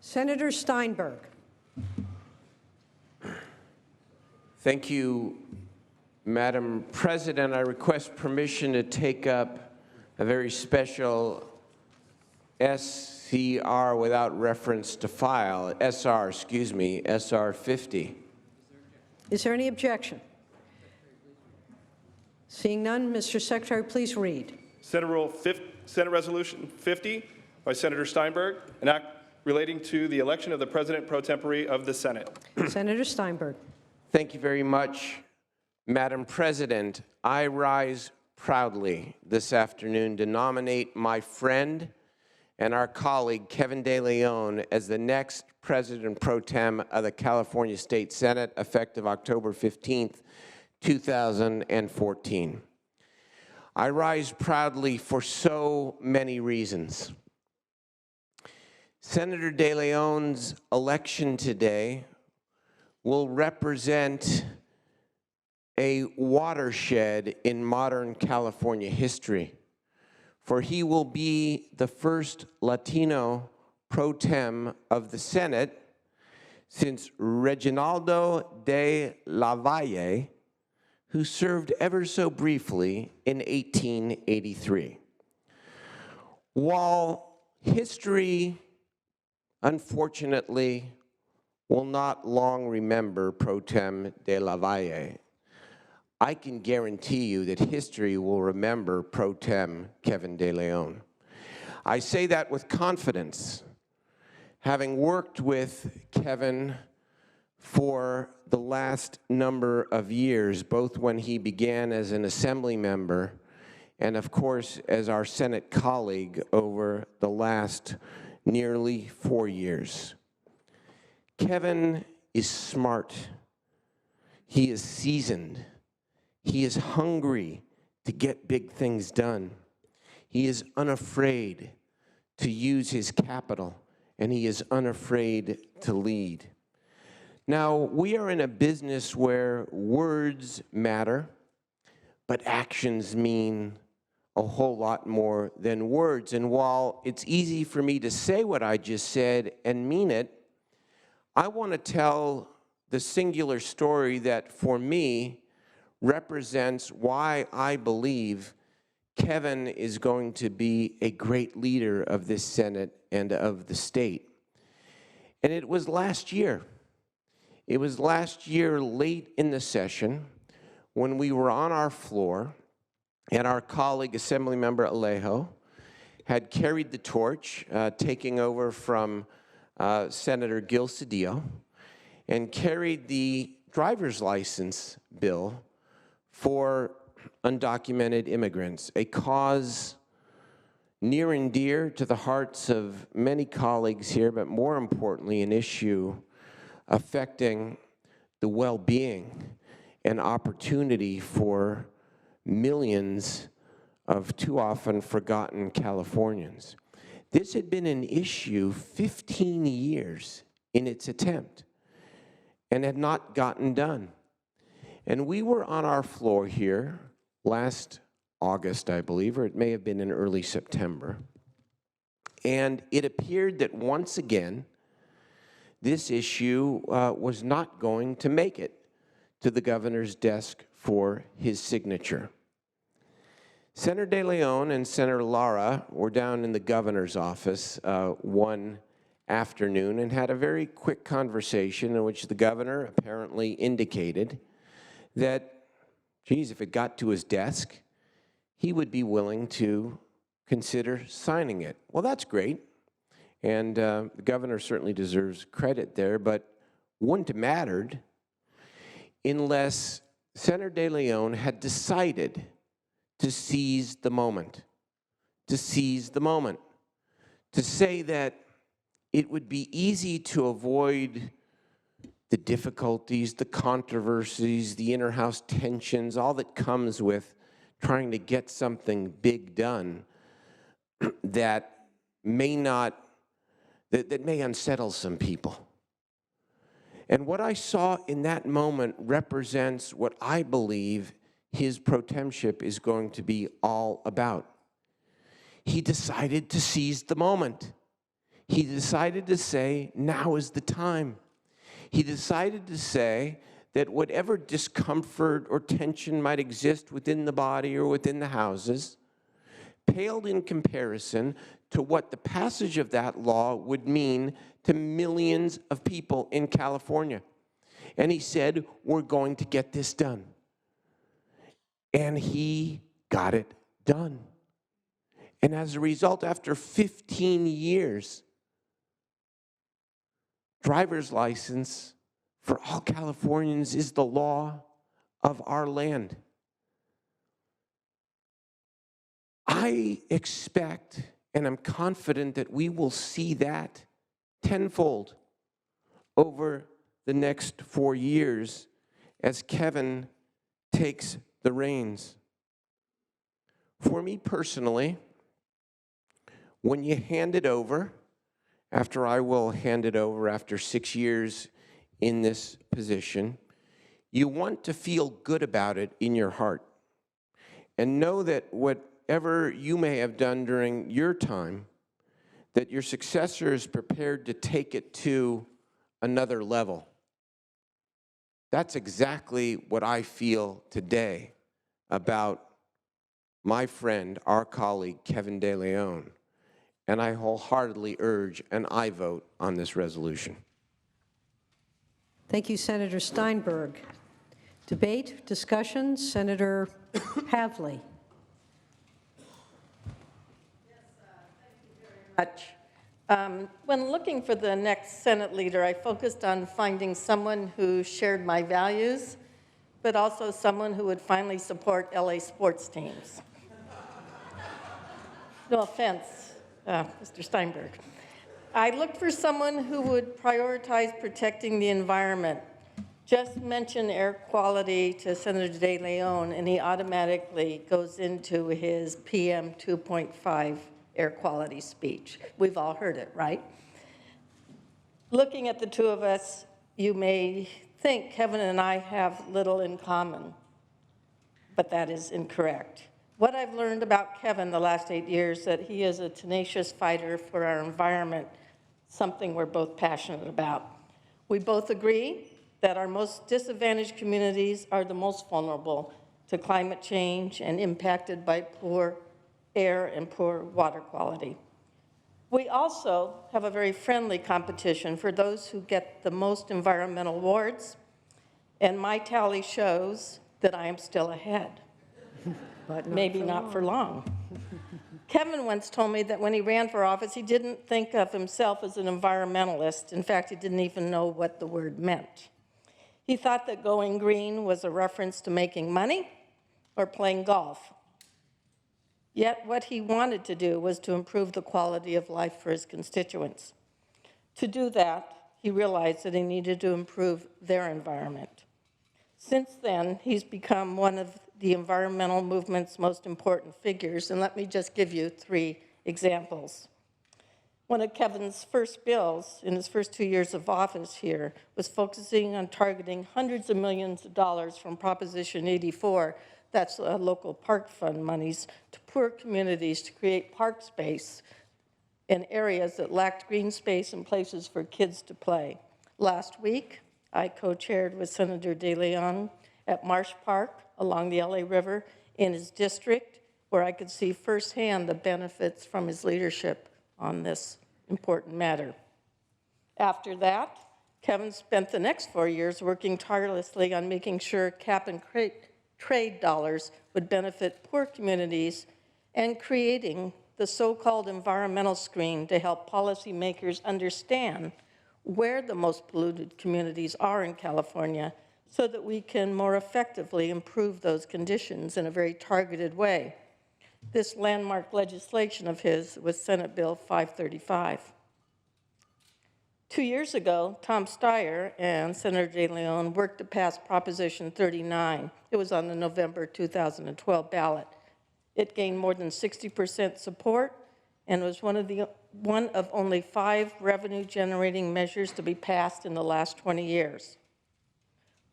Senator Steinberg. Thank you, Madam President. I request permission to take up a very special SCR without reference to file, SR 50. Is there any objection? Seeing none, Mr. Secretary, please read. Senate Resolution 50 by Senator Steinberg, an act relating to the election of the President pro tempore of the Senate. Senator Steinberg. Thank you very much, Madam President. I rise proudly this afternoon to nominate my friend and our colleague, Kevin De León, as the next President pro tem of the California State Senate, effective October 15th, 2014. I rise proudly for so many reasons. Senator De León's election today will represent a watershed in modern California history, for he will be the first Latino pro tem of the Senate since Reginaldo de la Valle, who served ever so briefly in 1883. While history, unfortunately, will not long remember Pro Tem de la Valle, I can guarantee you that history will remember Pro Tem Kevin De León. I say that with confidence, having worked with Kevin for the last number of years, both when he began as an assembly member and, of course, as our Senate colleague over the last nearly 4 years. Kevin is smart. He is seasoned. He is hungry to get big things done. He is unafraid to use his capital, and he is unafraid to lead. Now, we are in a business where words matter, but actions mean a whole lot more than words. And while it's easy for me to say what I just said and mean it, I want to tell the singular story that, for me, represents why I believe Kevin is going to be a great leader of this Senate and of the state. And it was last year. It was last year late in the session when we were on our floor and our colleague, Assemblymember Alejo, had carried the torch, taking over from Senator Gil Cedillo, and carried the driver's license bill for undocumented immigrants, a cause near and dear to the hearts of many colleagues here, but more importantly, an issue affecting the well-being and opportunity for millions of too often forgotten Californians. This had been an issue 15 years in its attempt and had not gotten done. And we were on our floor here last August, I believe, or it may have been in early September, and it appeared that once again, this issue was not going to make it to the governor's desk for his signature. Senator De León and Senator Lara were down in the governor's office one afternoon and had a very quick conversation in which the governor apparently indicated that, geez, if it got to his desk, he would be willing to consider signing it. Well, that's great. And the governor certainly deserves credit there, but wouldn't have mattered unless Senator De León had decided to seize the moment, to say that it would be easy to avoid the difficulties, the controversies, the inter-house tensions, all that comes with trying to get something big done that may unsettle some people. And what I saw in that moment represents what I believe his pro temship is going to be all about. He decided to seize the moment. he decided to say, now is the time. He decided to say that whatever discomfort or tension might exist within the body or within the houses paled in comparison to what the passage of that law would mean to millions of people in California. And he said, we're going to get this done. And he got it done. And as a result, after 15 years, driver's license for all Californians is the law of our land. I expect and I'm confident that we will see that tenfold over the next 4 years as Kevin takes the reins. For me personally, when you hand it over, after I will hand it over after 6 years in this position, you want to feel good about it in your heart and know that whatever you may have done during your time, that your successor is prepared to take it to another level. That's exactly what I feel today about my friend, our colleague, Kevin De León, and I wholeheartedly urge an aye vote on this resolution. Thank you, Senator Steinberg. Debate, discussion, Senator Pavley. When looking for the next Senate leader, I focused on finding someone who shared my values, but also someone who would finally support LA sports teams. No offense, Mr. Steinberg. I looked for someone who would prioritize protecting the environment. Just mention air quality to Senator De León, and he automatically goes into his PM 2.5 air quality speech. We've all heard it, right? Looking at the two of us, you may think Kevin and I have little in common, but that is incorrect. What I've learned about Kevin the last 8 years, that he is a tenacious fighter for our environment, something we're both passionate about. We both agree that our most disadvantaged communities are the most vulnerable to climate change and impacted by poor air and poor water quality. We also have a very friendly competition for those who get the most environmental awards, and my tally shows that I am still ahead. But Maybe not for long. Kevin once told me that when he ran for office, he didn't think of himself as an environmentalist. In fact, he didn't even know what the word meant. He thought that going green was a reference to making money or playing golf. Yet what he wanted to do was to improve the quality of life for his constituents. To do that, he realized that he needed to improve their environment. Since then, he's become one of the environmental movement's most important figures, and let me just give you 3 examples. One of Kevin's first bills in his first 2 years of office here was focusing on targeting hundreds of millions of dollars from Proposition 84, that's local park fund monies, to poor communities to create park space in areas that lacked green space and places for kids to play. Last week, I co-chaired with Senator De León at Marsh Park along the LA River in his district, where I could see firsthand the benefits from his leadership on this important matter. After that, Kevin spent the next 4 years working tirelessly on making sure cap and trade dollars would benefit poor communities and creating the so-called environmental screen to help policymakers understand where the most polluted communities are in California so that we can more effectively improve those conditions in a very targeted way. This landmark legislation of his was Senate Bill 535. 2 years ago, Tom Steyer and Senator De León worked to pass Proposition 39. It was on the November 2012 ballot. It gained more than 60% support and was one of only 5 revenue-generating measures to be passed in the last 20 years.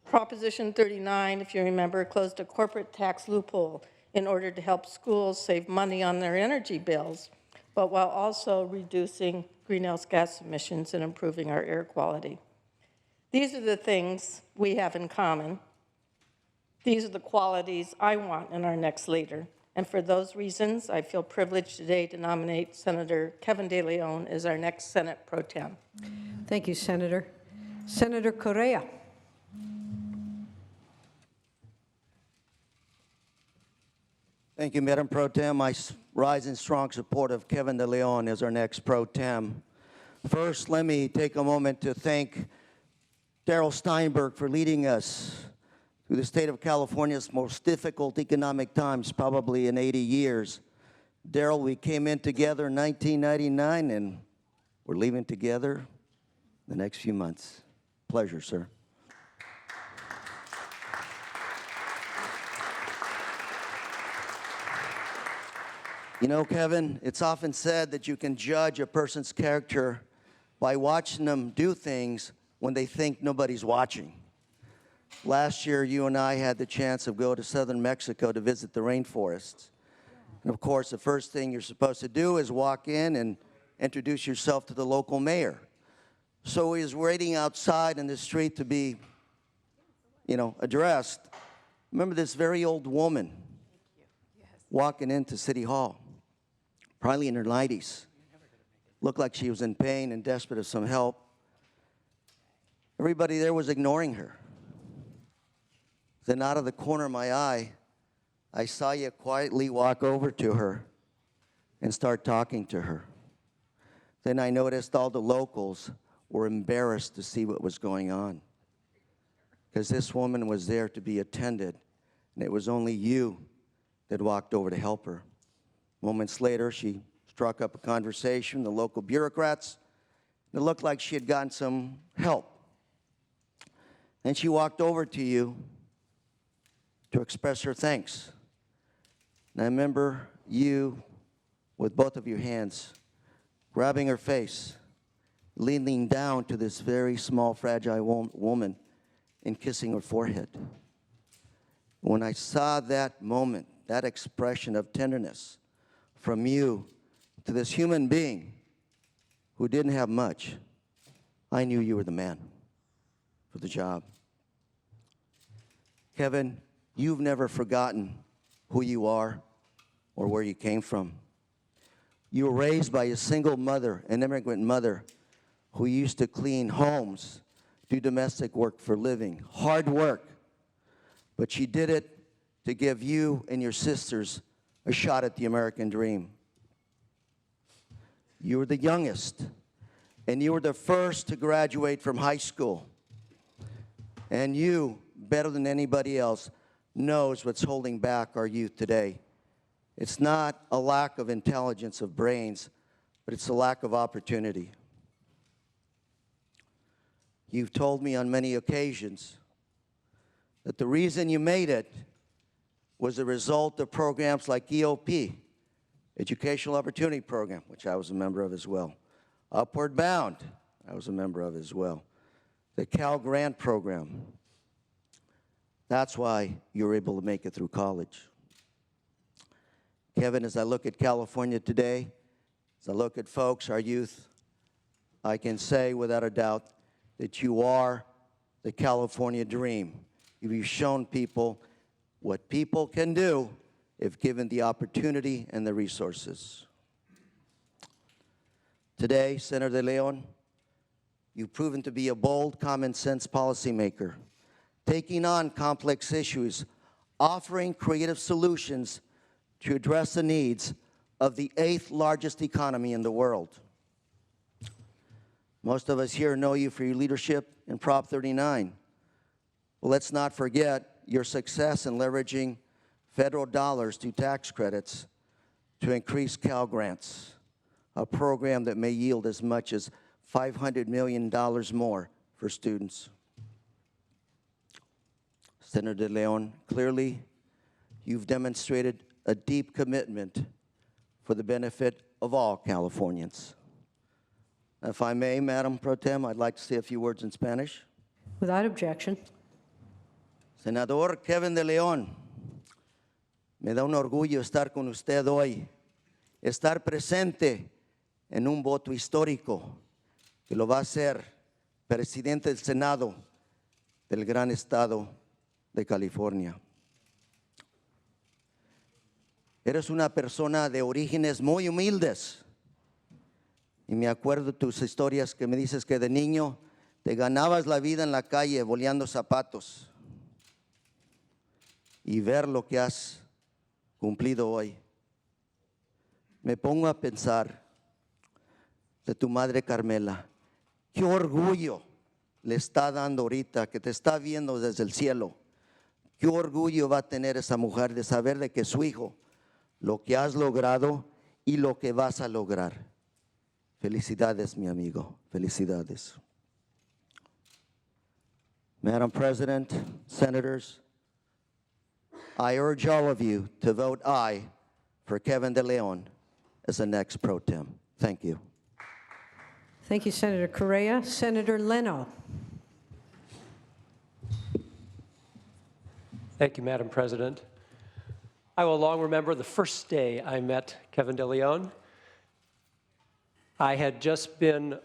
Proposition 39, if you remember, closed a corporate tax loophole in order to help schools save money on their energy bills, but while also reducing greenhouse gas emissions and improving our air quality. These are the things we have in common. These are the qualities I want in our next leader. And for those reasons, I feel privileged today to nominate Senator Kevin De León as our next Senate Pro Tem. Thank you, Senator. Senator Correa. Thank you, Madam Pro Tem. I rise in strong support of Kevin De León as our next Pro Tem. First, let me take a moment to thank Darrell Steinberg for leading us through the state of California's most difficult economic times, probably in 80 years. Darrell, we came in together in 1999, and we're leaving together the next few months. Pleasure, sir. You know, Kevin, it's often said that you can judge a person's character by watching them do things when they think nobody's watching. Last year, you and I had the chance of go to southern Mexico to visit the rainforests. And of course, the first thing you're supposed to do is walk in and introduce yourself to the local mayor. So he was waiting outside in the street to be, addressed. Remember this very old woman walking into City Hall, probably in her 90s. Looked like she was in pain and desperate of some help. Everybody there was ignoring her. Then out of the corner of my eye, I saw you quietly walk over to her and start talking to her. Then I noticed all the locals were embarrassed to see what was going on, because this woman was there to be attended, and it was only you that walked over to help her. Moments later, she struck up a conversation with the local bureaucrats. It looked like she had gotten some help. And she walked over to you to express her thanks. And I remember you, with both of your hands, grabbing her face, leaning down to this very small, fragile woman and kissing her forehead. When I saw that moment, that expression of tenderness from you to this human being who didn't have much, I knew you were the man for the job. Kevin, you've never forgotten who you are or where you came from. You were raised by a single mother, an immigrant mother, who used to clean homes, do domestic work for a living, hard work. But she did it to give you and your sisters a shot at the American dream. You were the youngest, and you were the first to graduate from high school. And you, better than anybody else, knows what's holding back our youth today. It's not a lack of intelligence of brains, but it's a lack of opportunity. You've told me on many occasions that the reason you made it was a result of programs like EOP, Educational Opportunity Program, which I was a member of as well. Upward Bound, I was a member of as well. The Cal Grant Program. That's why you were able to make it through college. Kevin, as I look at California today, as I look at folks, our youth, I can say without a doubt that you are the California dream. You've shown people what people can do if given the opportunity and the resources. Today, Senator De León, you've proven to be a bold, common-sense policymaker, taking on complex issues, offering creative solutions to address the needs of the 8th largest economy in the world. Most of us here know you for your leadership in Prop 39. Well, let's not forget your success in leveraging federal dollars through tax credits to increase Cal Grants, a program that may yield as much as $500 million more for students. Senator De León, clearly you've demonstrated a deep commitment for the benefit of all Californians. If I may, Madam Pro Tem, I'd like to say a few words in Spanish. Without objection. Senador Kevin De León, me da un orgullo estar con usted hoy, estar presente en un voto histórico que lo va a hacer presidente del Senado del gran estado de California. Eres una persona de orígenes muy humildes. Y me acuerdo tus historias que me dices que de niño te ganabas la vida en la calle boleando zapatos. Y ver lo que has cumplido hoy. Me pongo a pensar de tu madre Carmela. Qué orgullo le está dando ahorita, que te está viendo desde el cielo. Qué orgullo va a tener esa mujer de saber de que su hijo, lo que has logrado y lo que vas a lograr. Felicidades, mi amigo. Felicidades. Madam President, Senators, I urge all of you to vote aye for Kevin De León as the next pro tem. Thank you. Thank you, Senator Correa. Senator Leno. Thank you, Madam President. I will long remember the first day I met Kevin De León. I had just been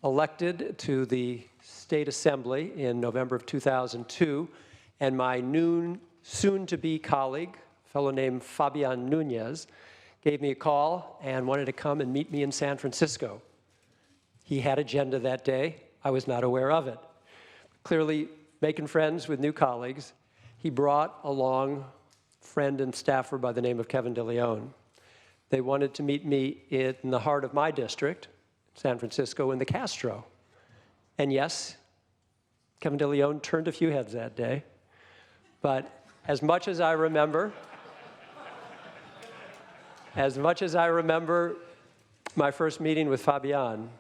elected to the State Assembly in November of 2002, and my soon-to-be colleague, a fellow named Fabian Nunez, gave me a call and wanted to come and meet me in San Francisco. He had agenda that day. I was not aware of it. Clearly, making friends with new colleagues, he brought along a friend and staffer by the name of Kevin De León. They wanted to meet me in the heart of my district, San Francisco, in the Castro. And yes, Kevin De León turned a few heads that day. But as much as I remember my first meeting with Fabian,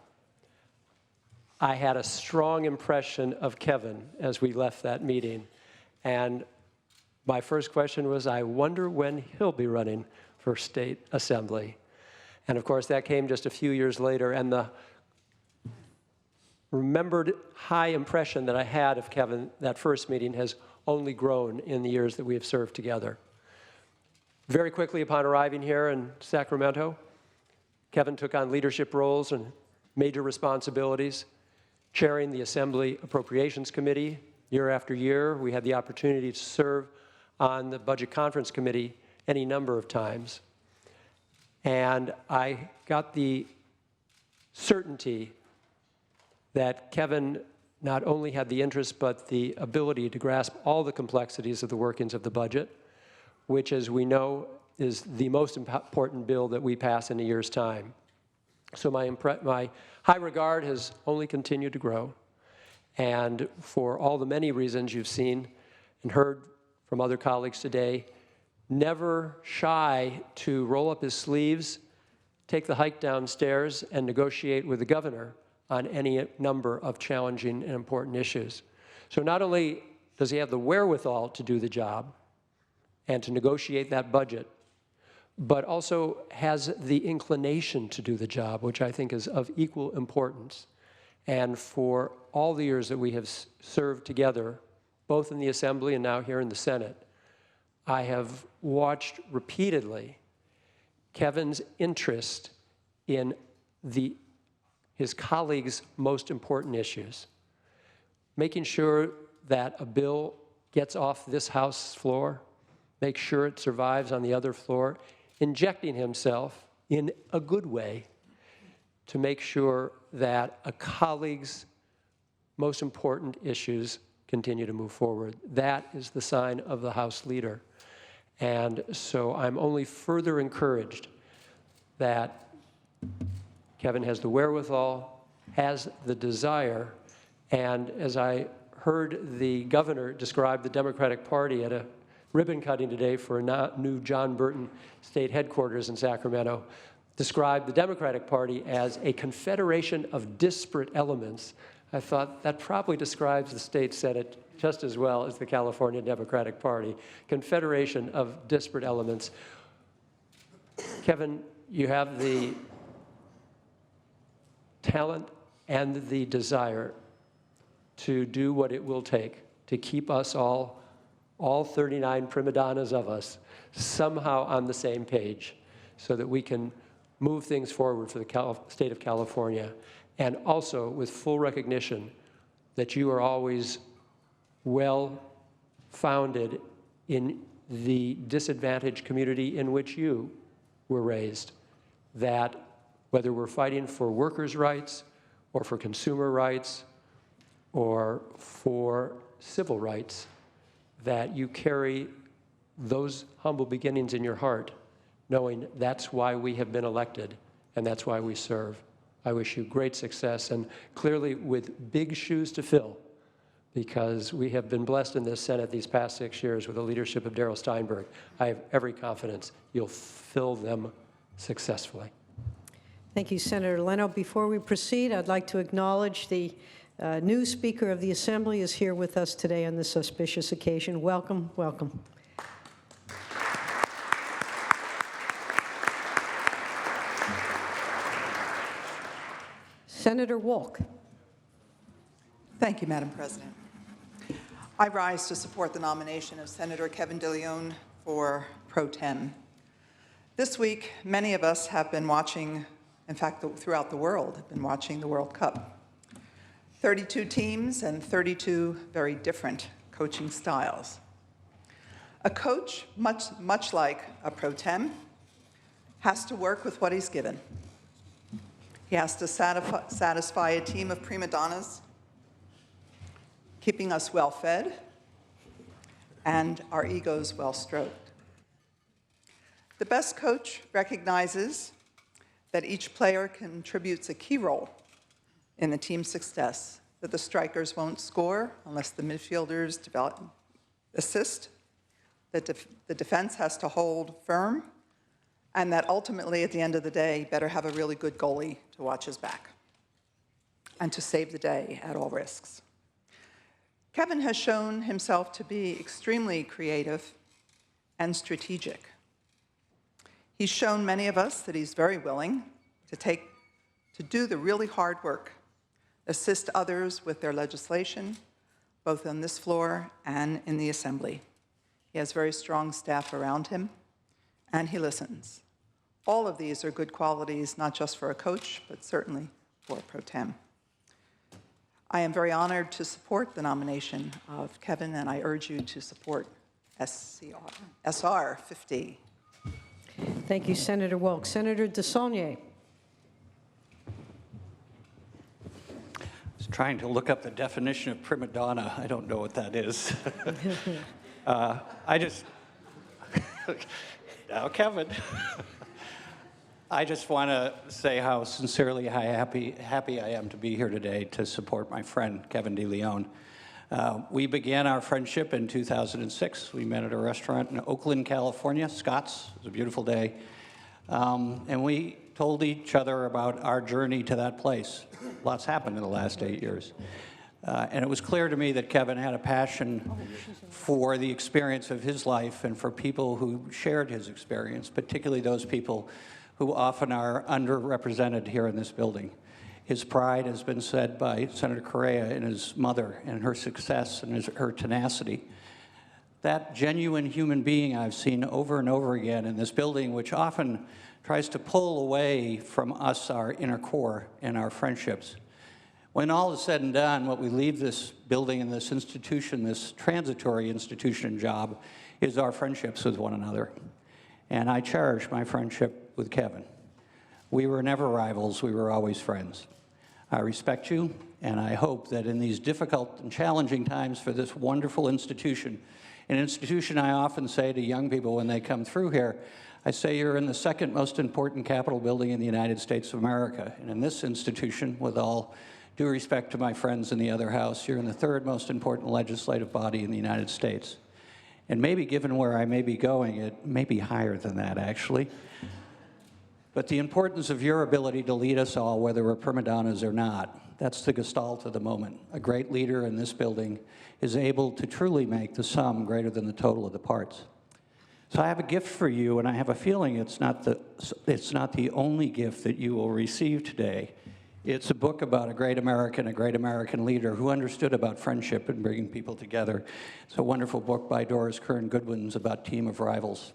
I had a strong impression of Kevin as we left that meeting. And my first question was, I wonder when he'll be running for State Assembly. And of course, that came just a few years later, and the remembered high impression that I had of Kevin that first meeting has only grown in the years that we have served together. Very quickly upon arriving here in Sacramento, Kevin took on leadership roles and major responsibilities, chairing the Assembly Appropriations Committee. Year after year, we had the opportunity to serve on the Budget Conference Committee any number of times. And I got the certainty that Kevin not only had the interest, but the ability to grasp all the complexities of the workings of the budget, which, as we know, is the most important bill that we pass in a year's time. So my high regard has only continued to grow. And for all the many reasons you've seen and heard from other colleagues today, never shy to roll up his sleeves, take the hike downstairs, and negotiate with the governor on any number of challenging and important issues. So not only does he have the wherewithal to do the job and to negotiate that budget, but also has the inclination to do the job, which I think is of equal importance. And for all the years that we have served together, both in the Assembly and now here in the Senate, I have watched repeatedly Kevin's interest in his colleagues' most important issues, making sure that a bill gets off this House floor, make sure it survives on the other floor, injecting himself in a good way to make sure that a colleague's most important issues continue to move forward. That is the sign of the House leader. And so I'm only further encouraged that Kevin has the wherewithal, has the desire, and as I heard the governor describe the Democratic Party at a ribbon cutting today for a new John Burton state headquarters in Sacramento, described the Democratic Party as a confederation of disparate elements. I thought that probably describes the state Senate just as well as the California Democratic Party, confederation of disparate elements. Kevin, you have the talent and the desire to do what it will take to keep us all 39 prima donnas of us, somehow on the same page so that we can move things forward for the state of California, and also with full recognition that you are always well-founded in the disadvantaged community in which you were raised, that whether we're fighting for workers' rights or for consumer rights or for civil rights, that you carry those humble beginnings in your heart, knowing that's why we have been elected and that's why we serve. I wish you great success, and clearly with big shoes to fill, because we have been blessed in this Senate these past 6 years with the leadership of Darrell Steinberg. I have every confidence you'll fill them successfully. Thank you, Senator Leno. Before we proceed, I'd like to acknowledge the new Speaker of the Assembly is here with us today on this auspicious occasion. Welcome, welcome. Senator Wolk. Thank you, Madam President. I rise to support the nomination of Senator Kevin DeLeon for pro tem. This week, many of us have been watching, in fact, throughout the world, have been watching the World Cup. 32 teams and 32 very different coaching styles. A coach, much like a pro tem, has to work with what he's given. He has to satisfy a team of prima donnas, keeping us well-fed and our egos well-stroked. The best coach recognizes that each player contributes a key role in the team's success, that the strikers won't score unless the midfielders assist, that the defense has to hold firm, and that ultimately, at the end of the day, you better have a really good goalie to watch his back and to save the day at all risks. Kevin has shown himself to be extremely creative and strategic. He's shown many of us that he's very willing to do the really hard work, assist others with their legislation, both on this floor and in the Assembly. He has very strong staff around him, and he listens. All of these are good qualities, not just for a coach, but certainly for pro tem. I am very honored to support the nomination of Kevin, and I urge you to support SR 50. Thank you, Senator Wolk. Senator Desaulnier. I was trying to look up the definition of prima donna. I don't know what that is. Now, Kevin. I just want to say how sincerely happy I am to be here today to support my friend, Kevin DeLeon. We began our friendship in 2006. We met at a restaurant in Oakland, California, Scott's. It was a beautiful day. And we told each other about our journey to that place. Lots happened in the last 8 years. And it was clear to me that Kevin had a passion for the experience of his life and for people who shared his experience, particularly those people who often are underrepresented here in this building. His pride has been said by Senator Correa in his mother and her success and her tenacity. That genuine human being I've seen over and over again in this building, which often tries to pull away from us our inner core and our friendships. When all is said and done, what we leave this building and this institution, this transitory institution and job, is our friendships with one another. And I cherish my friendship with Kevin. We were never rivals, we were always friends. I respect you, and I hope that in these difficult and challenging times for this wonderful institution, an institution I often say to young people when they come through here, I say you're in the second most important Capitol building in the United States of America. And in this institution, with all due respect to my friends in the other house, you're in the third most important legislative body in the United States. And maybe given where I may be going, it may be higher than that, actually. But the importance of your ability to lead us all, whether we're prima donnas or not, that's the gestalt of the moment. A great leader in this building is able to truly make the sum greater than the total of the parts. So I have a gift for you, and I have a feeling it's not the only gift that you will receive today. It's a book about a great American leader who understood about friendship and bringing people together. It's a wonderful book by Doris Kearns Goodwin about Team of Rivals.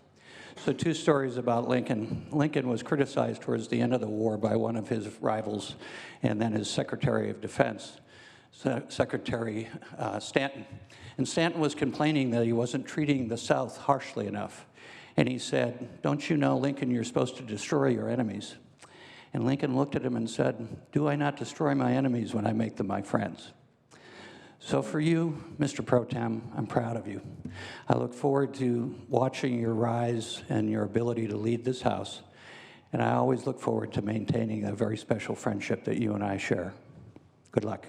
So 2 stories about Lincoln. Lincoln was criticized towards the end of the war by one of his rivals and then his Secretary of Defense, Secretary Stanton. And Stanton was complaining that he wasn't treating the South harshly enough. And he said, "Don't you know, Lincoln, you're supposed to destroy your enemies?" And Lincoln looked at him and said, "Do I not destroy my enemies when I make them my friends?" So for you, Mr. Pro Tem, I'm proud of you. I look forward to watching your rise and your ability to lead this House. And I always look forward to maintaining a very special friendship that you and I share. Good luck.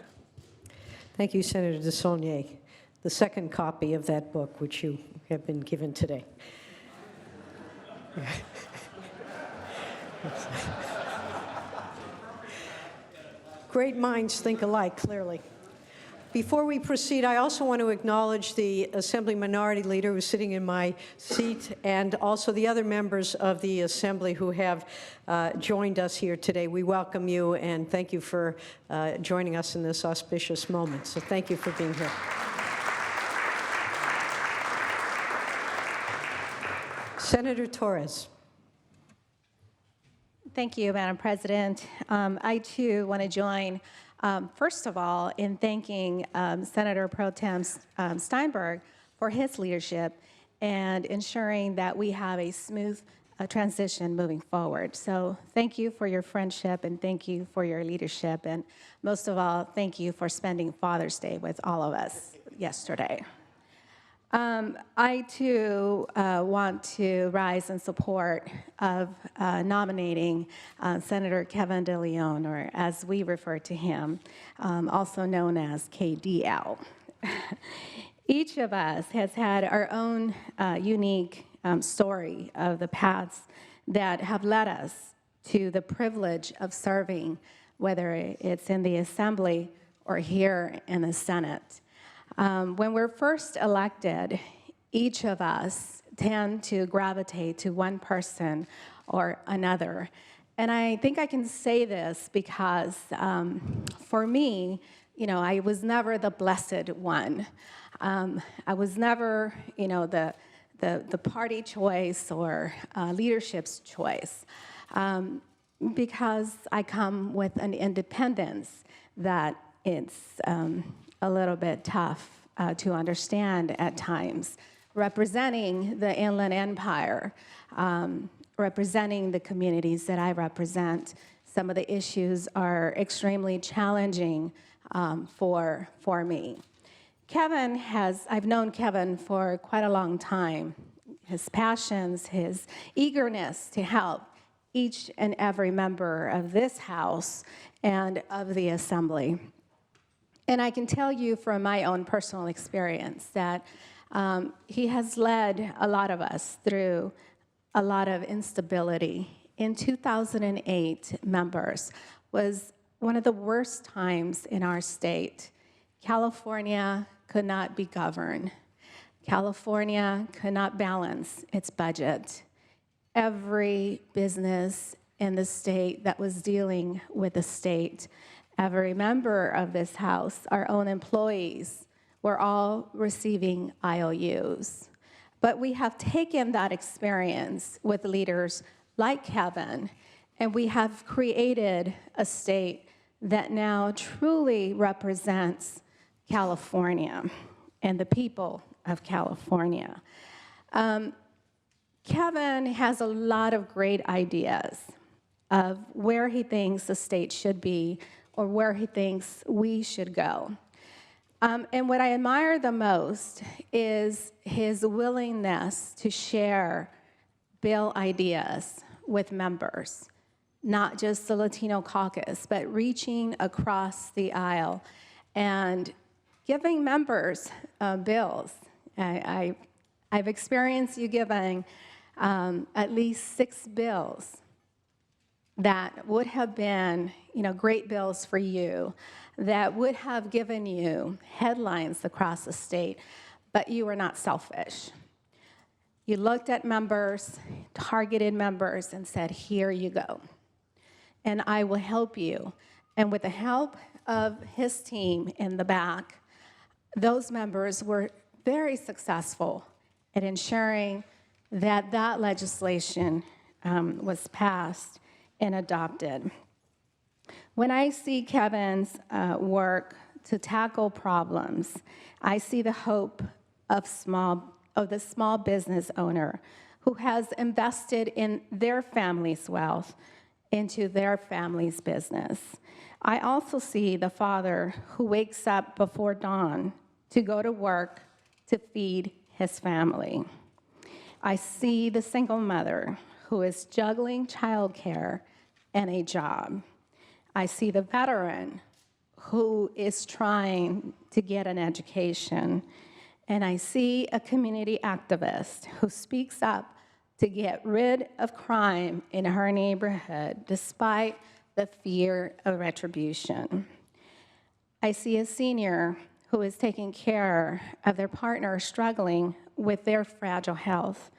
Thank you, Senator Desaulnier. The second copy of that book, which you have been given today. Great minds think alike, clearly. Before we proceed, I also want to acknowledge the Assembly Minority Leader who's sitting in my seat, and also the other members of the Assembly who have joined us here today. We welcome you, and thank you for joining us in this auspicious moment. So thank you for being here. Senator Torres. Thank you, Madam President. I, too, want to join, first of all, in thanking Senator Pro Tem Steinberg for his leadership and ensuring that we have a smooth transition moving forward. So thank you for your friendship, and thank you for your leadership, and most of all, thank you for spending Father's Day with all of us yesterday. I, too, want to rise in support of nominating Senator Kevin De León, or as we refer to him, also known as KDL. Each of us has had our own unique story of the paths that have led us to the privilege of serving, whether it's in the Assembly or here in the Senate. When we're first elected, each of us tend to gravitate to one person or another. And I think I can say this because for me, I was never the blessed one. I was never, the party choice or leadership's choice because I come with an independence that it's a little bit tough to understand at times, representing the Inland Empire, representing the communities that I represent. Some of the issues are extremely challenging for me. I've known Kevin for quite a long time. His passions, his eagerness to help each and every member of this House and of the Assembly. And I can tell you from my own personal experience that he has led a lot of us through a lot of instability. In 2008, members, was one of the worst times in our state. California could not be governed. California could not balance its budget. Every business in the state that was dealing with the state, every member of this House, our own employees, were all receiving IOUs. But we have taken that experience with leaders like Kevin, and we have created a state that now truly represents California and the people of California. Kevin has a lot of great ideas of where he thinks the state should be or where he thinks we should go. And what I admire the most is his willingness to share bill ideas with members, not just the Latino caucus, but reaching across the aisle and giving members bills. I've experienced you giving at least 6 bills that would have been, great bills for you, that would have given you headlines across the state, but you were not selfish. You looked at members, targeted members, and said, here you go, and I will help you. And with the help of his team in the back, those members were very successful at ensuring that that legislation was passed and adopted. When I see Kevin's work to tackle problems, I see the hope of the small business owner who has invested in their family's wealth into their family's business. I also see the father who wakes up before dawn to go to work to feed his family. I see the single mother who is juggling childcare and a job. I see the veteran who is trying to get an education. And I see a community activist who speaks up to get rid of crime in her neighborhood despite the fear of retribution. I see a senior who is taking care of their partner struggling with their fragile health.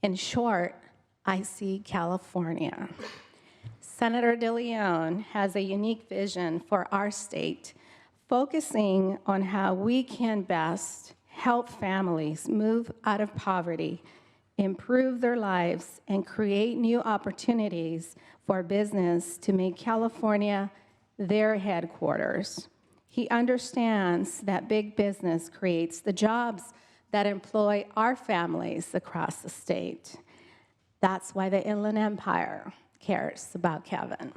In short, I see California. Senator DeLeon has a unique vision for our state, focusing on how we can best help families move out of poverty, improve their lives, and create new opportunities for business to make California their headquarters. He understands that big business creates the jobs that employ our families across the state. That's why the Inland Empire cares about Kevin.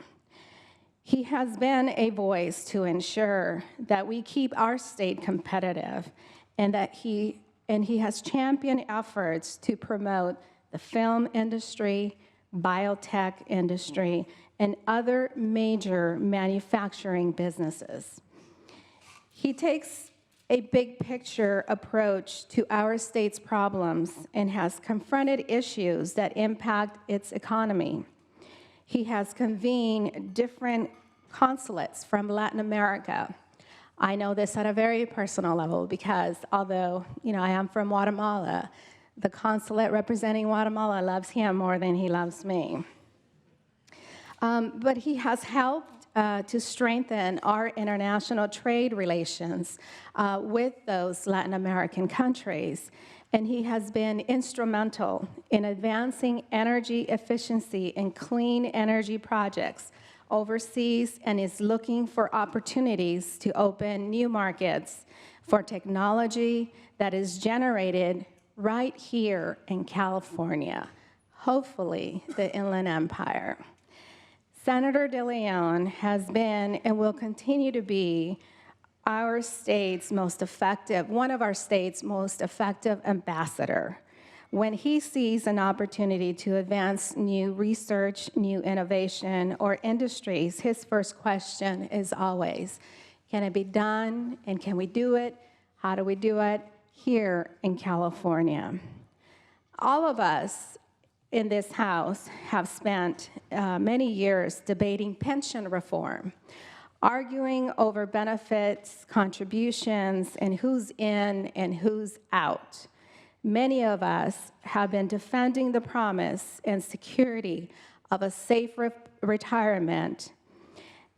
He has been a voice to ensure that we keep our state competitive, and that he has championed efforts to promote the film industry, biotech industry, and other major manufacturing businesses. He takes a big picture approach to our state's problems and has confronted issues that impact its economy. He has convened different consulates from Latin America. I know this at a very personal level because although, I am from Guatemala, the consulate representing Guatemala loves him more than he loves me. But he has helped to strengthen our international trade relations with those Latin American countries. And he has been instrumental in advancing energy efficiency and clean energy projects overseas, and is looking for opportunities to open new markets for technology that is generated right here in California, hopefully the Inland Empire. Senator DeLeon has been and will continue to be one of our state's most effective ambassador. When he sees an opportunity to advance new research, new innovation, or industries, his first question is always, can it be done, and can we do it? How do we do it here in California? All of us in this House have spent many years debating pension reform, arguing over benefits, contributions, and who's in and who's out. Many of us have been defending the promise and security of a safe retirement,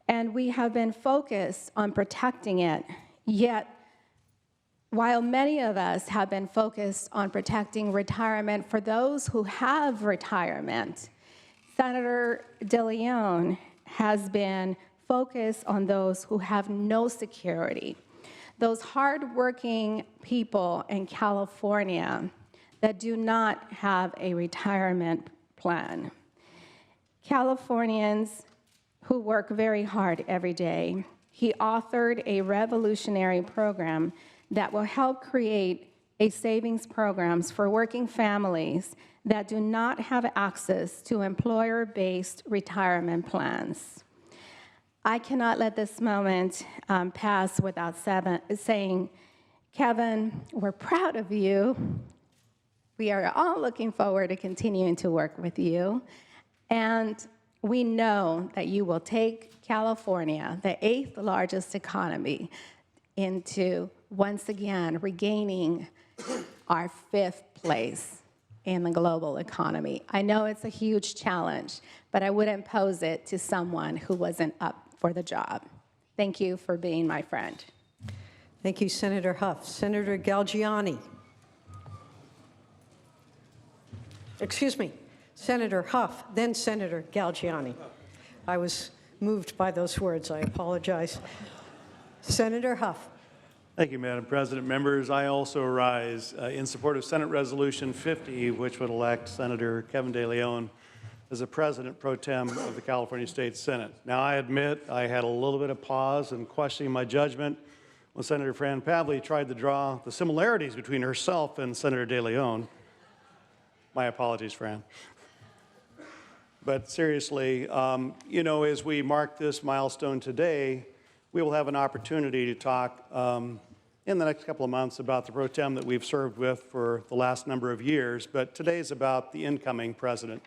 and we have been focused on protecting it. Yet, while many of us have been focused on protecting retirement for those who have retirement, Senator DeLeon has been focused on those who have no security. Those hardworking people in California that do not have a retirement plan. Californians who work very hard every day. He authored a revolutionary program that will help create a savings programs for working families that do not have access to employer-based retirement plans. I cannot let this moment pass without saying, Kevin, we're proud of you. We are all looking forward to continuing to work with you. And we know that you will take California, the 8th largest economy, into, once again, regaining our 5th place in the global economy. I know it's a huge challenge, but I wouldn't pose it to someone who wasn't up for the job. Thank you for being my friend. Thank you, Senator Huff. Senator Galgiani. excuse me, Senator Huff, then Senator Galgiani. I was moved by those words. I apologize. Senator Huff. Thank you, Madam President. Members, I also rise in support of Senate Resolution 50, which would elect Senator Kevin De León as the President Pro Tem of the California State Senate. Now, I admit I had a little bit of pause and questioning my judgment when Senator Fran Pavley tried to draw the similarities between herself and Senator De León. My apologies, Fran. But seriously, you know, as we mark this milestone today, we will have an opportunity to talk in the next couple of months about the pro tem that we've served with for the last number of years, but today is about the incoming president.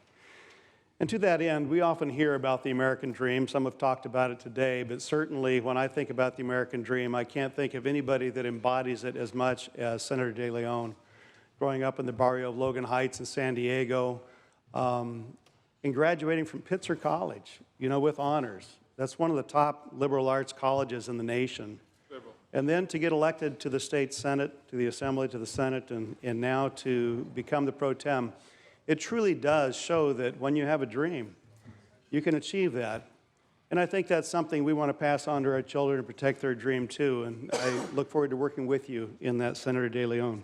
And to that end, we often hear about the American dream. Some have talked about it today, but certainly when I think about the American dream, I can't think of anybody that embodies it as much as Senator De León. Growing up in the barrio of Logan Heights in San Diego, and graduating from Pitzer College, you know, with honors. That's one of the top liberal arts colleges in the nation. Liberal. And then to get elected to the state senate, to the assembly, to the senate, and now to become the pro tem, it truly does show that when you have a dream, you can achieve that. And I think that's something we want to pass on to our children to protect their dream too. And I look forward to working with you in that, Senator De León.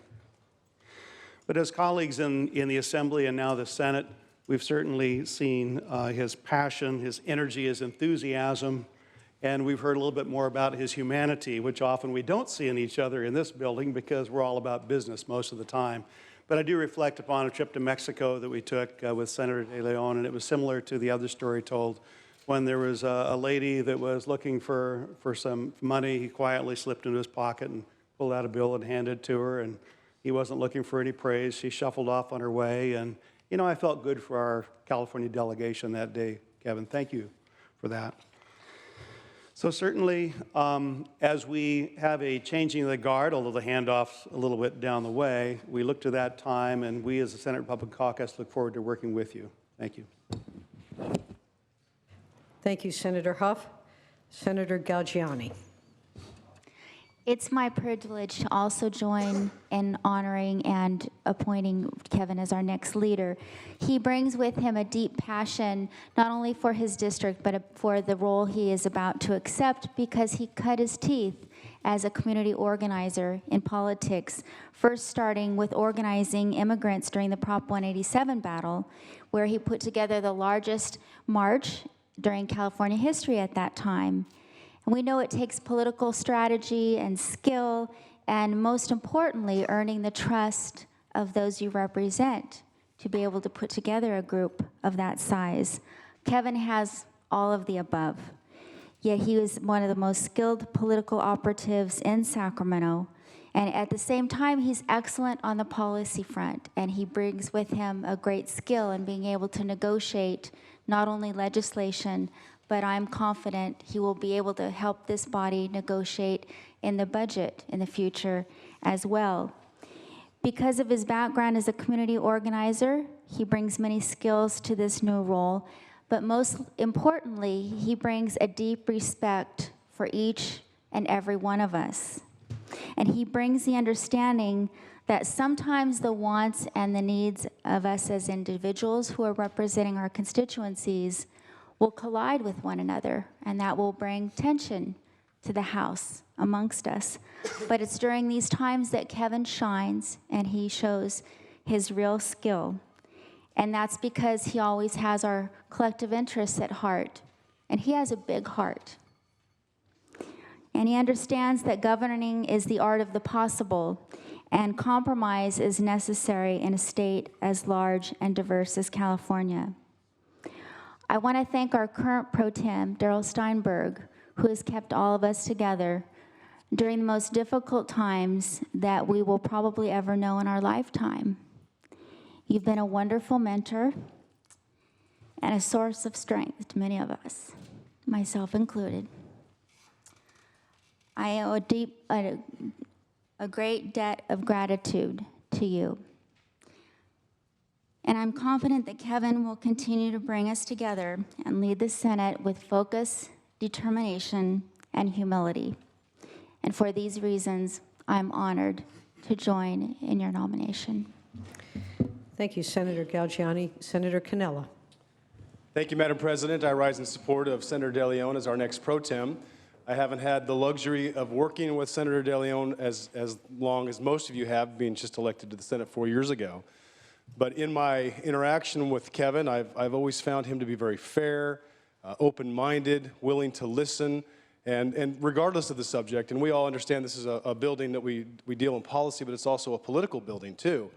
But as colleagues in the assembly and now the Senate, we've certainly seen his passion, his energy, his enthusiasm, and we've heard a little bit more about his humanity, which often we don't see in each other in this building because we're all about business most of the time. But I do reflect upon a trip to Mexico that we took with Senator De León, and it was similar to the other story told. When there was a lady that was looking for some money, he quietly slipped into his pocket and pulled out a bill and handed it to her, and he wasn't looking for any praise. She shuffled off on her way, and you know, I felt good for our California delegation that day, Kevin. Thank you for that. So certainly, as we have a changing of the guard, although the handoff's a little bit down the way, we look to that time, and we as the Senate Republican Caucus look forward to working with you. Thank you. Thank you, Senator Huff. Senator Galgiani. It's my privilege to also join in honoring and appointing Kevin as our next leader. He brings with him a deep passion, not only for his district, but for the role he is about to accept, because he cut his teeth as a community organizer in politics, first starting with organizing immigrants during the Prop 187 battle, where he put together the largest march during California history at that time. And we know it takes political strategy and skill, and most importantly, earning the trust of those you represent to be able to put together a group of that size. Kevin has all of the above, yet he was one of the most skilled political operatives in Sacramento. And at the same time, he's excellent on the policy front, and he brings with him a great skill in being able to negotiate not only legislation, but I'm confident he will be able to help this body negotiate in the budget in the future as well. Because of his background as a community organizer, he brings many skills to this new role, but most importantly, he brings a deep respect for each and every one of us. And he brings the understanding that sometimes the wants and the needs of us as individuals who are representing our constituencies will collide with one another, and that will bring tension to the House amongst us. But it's during these times that Kevin shines and he shows his real skill. And that's because he always has our collective interests at heart, and he has a big heart. And he understands that governing is the art of the possible, and compromise is necessary in a state as large and diverse as California. I want to thank our current pro tem, Darrell Steinberg, who has kept all of us together during the most difficult times that we will probably ever know in our lifetime. You've been a wonderful mentor and a source of strength to many of us, myself included. I owe a great debt of gratitude to you. And I'm confident that Kevin will continue to bring us together and lead the Senate with focus, determination, and humility. And for these reasons, I'm honored to join in your nomination. Thank you, Senator Galgiani. Senator Cannella. Thank you, Madam President. I rise in support of Senator De Leon as our next pro tem. I haven't had the luxury of working with Senator De Leon as long as most of you have, being just elected to the Senate 4 years ago. But in my interaction with Kevin, I've always found him to be very fair, open-minded, willing to listen, and regardless of the subject, and we all understand this is a building that we deal in policy, but it's also a political building too.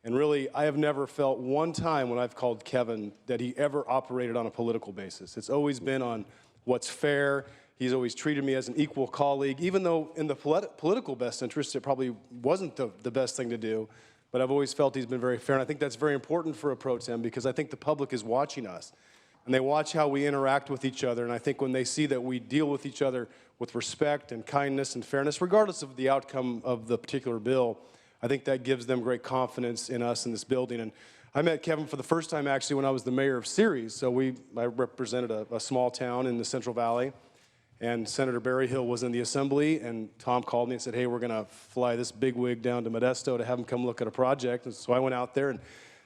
And really, I have never felt one time when I've called Kevin that he ever operated on a political basis. It's always been on what's fair. He's always treated me as an equal colleague, even though in the political best interest, it probably wasn't the best thing to do. But I've always felt he's been very fair, and I think that's very important for a pro tem because I think the public is watching us. And they watch how we interact with each other, and I think when they see that we deal with each other with respect and kindness and fairness, regardless of the outcome of the particular bill, I think that gives them great confidence in us in this building. And I met Kevin for the first time actually when I was the mayor of Ceres. So I represented a small town in the Central Valley, and Senator Berryhill was in the assembly, and Tom called me and said, hey, we're gonna fly this bigwig down to Modesto to have him come look at a project. And so I went out there, and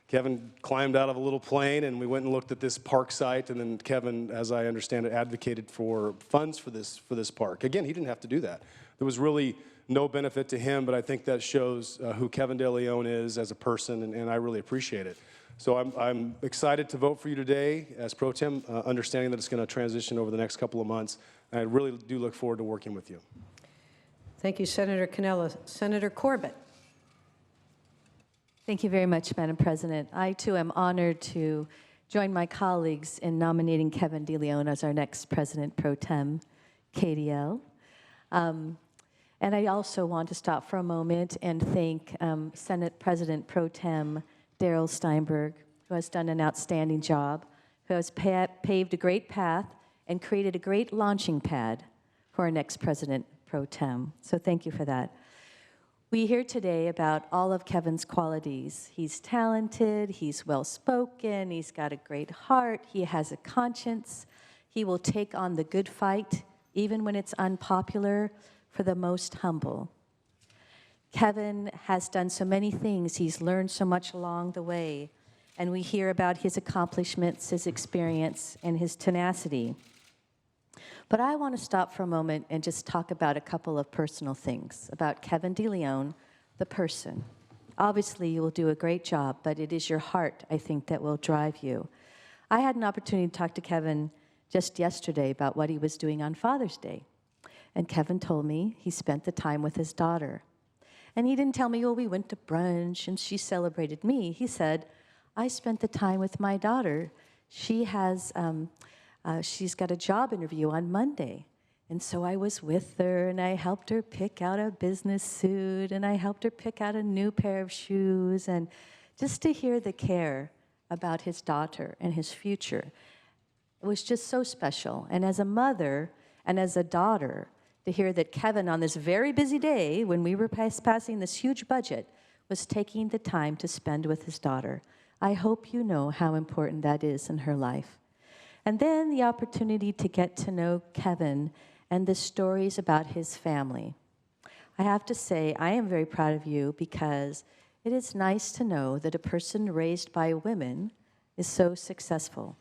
Kevin climbed out of a little plane, and we went and looked at this park site, and then Kevin, as I understand it, advocated for funds for this park. Again, he didn't have to do that. There was really no benefit to him, but I think that shows who Kevin De Leon is as a person, and I really appreciate it. So I'm excited to vote for you today as pro tem, understanding that it's going to transition over the next couple of months. And I really do look forward to working with you. Thank you, Senator Cannella. Senator Corbett. Thank you very much, Madam President. I, too, am honored to join my colleagues in nominating Kevin De Leon as our next President Pro Tem, KDL. And I also want to stop for a moment and thank Senate President Pro Tem Darrell Steinberg, who has done an outstanding job, who has paved a great path and created a great launching pad for our next President Pro Tem. So thank you for that. We hear today about all of Kevin's qualities. He's talented, he's well-spoken, he's got a great heart, he has a conscience, he will take on the good fight, even when it's unpopular, for the most humble. Kevin has done so many things, he's learned so much along the way, and we hear about his accomplishments, his experience, and his tenacity. But I want to stop for a moment and just talk about a couple of personal things about Kevin De Leon, the person. Obviously, you will do a great job, but it is your heart, I think, that will drive you. I had an opportunity to talk to Kevin just yesterday about what he was doing on Father's Day. And Kevin told me he spent the time with his daughter. And he didn't tell me, oh, we went to brunch and she celebrated me. He said, I spent the time with my daughter. She has... she's got a job interview on Monday. And so I was with her, and I helped her pick out a business suit, and I helped her pick out a new pair of shoes, and just to hear the care about his daughter and his future, it was just so special. And as a mother and as a daughter, to hear that Kevin, on this very busy day, when we were passing this huge budget, was taking the time to spend with his daughter. I hope you know how important that is in her life. And then the opportunity to get to know Kevin and the stories about his family. I have to say, I am very proud of you because it is nice to know that a person raised by women is so successful.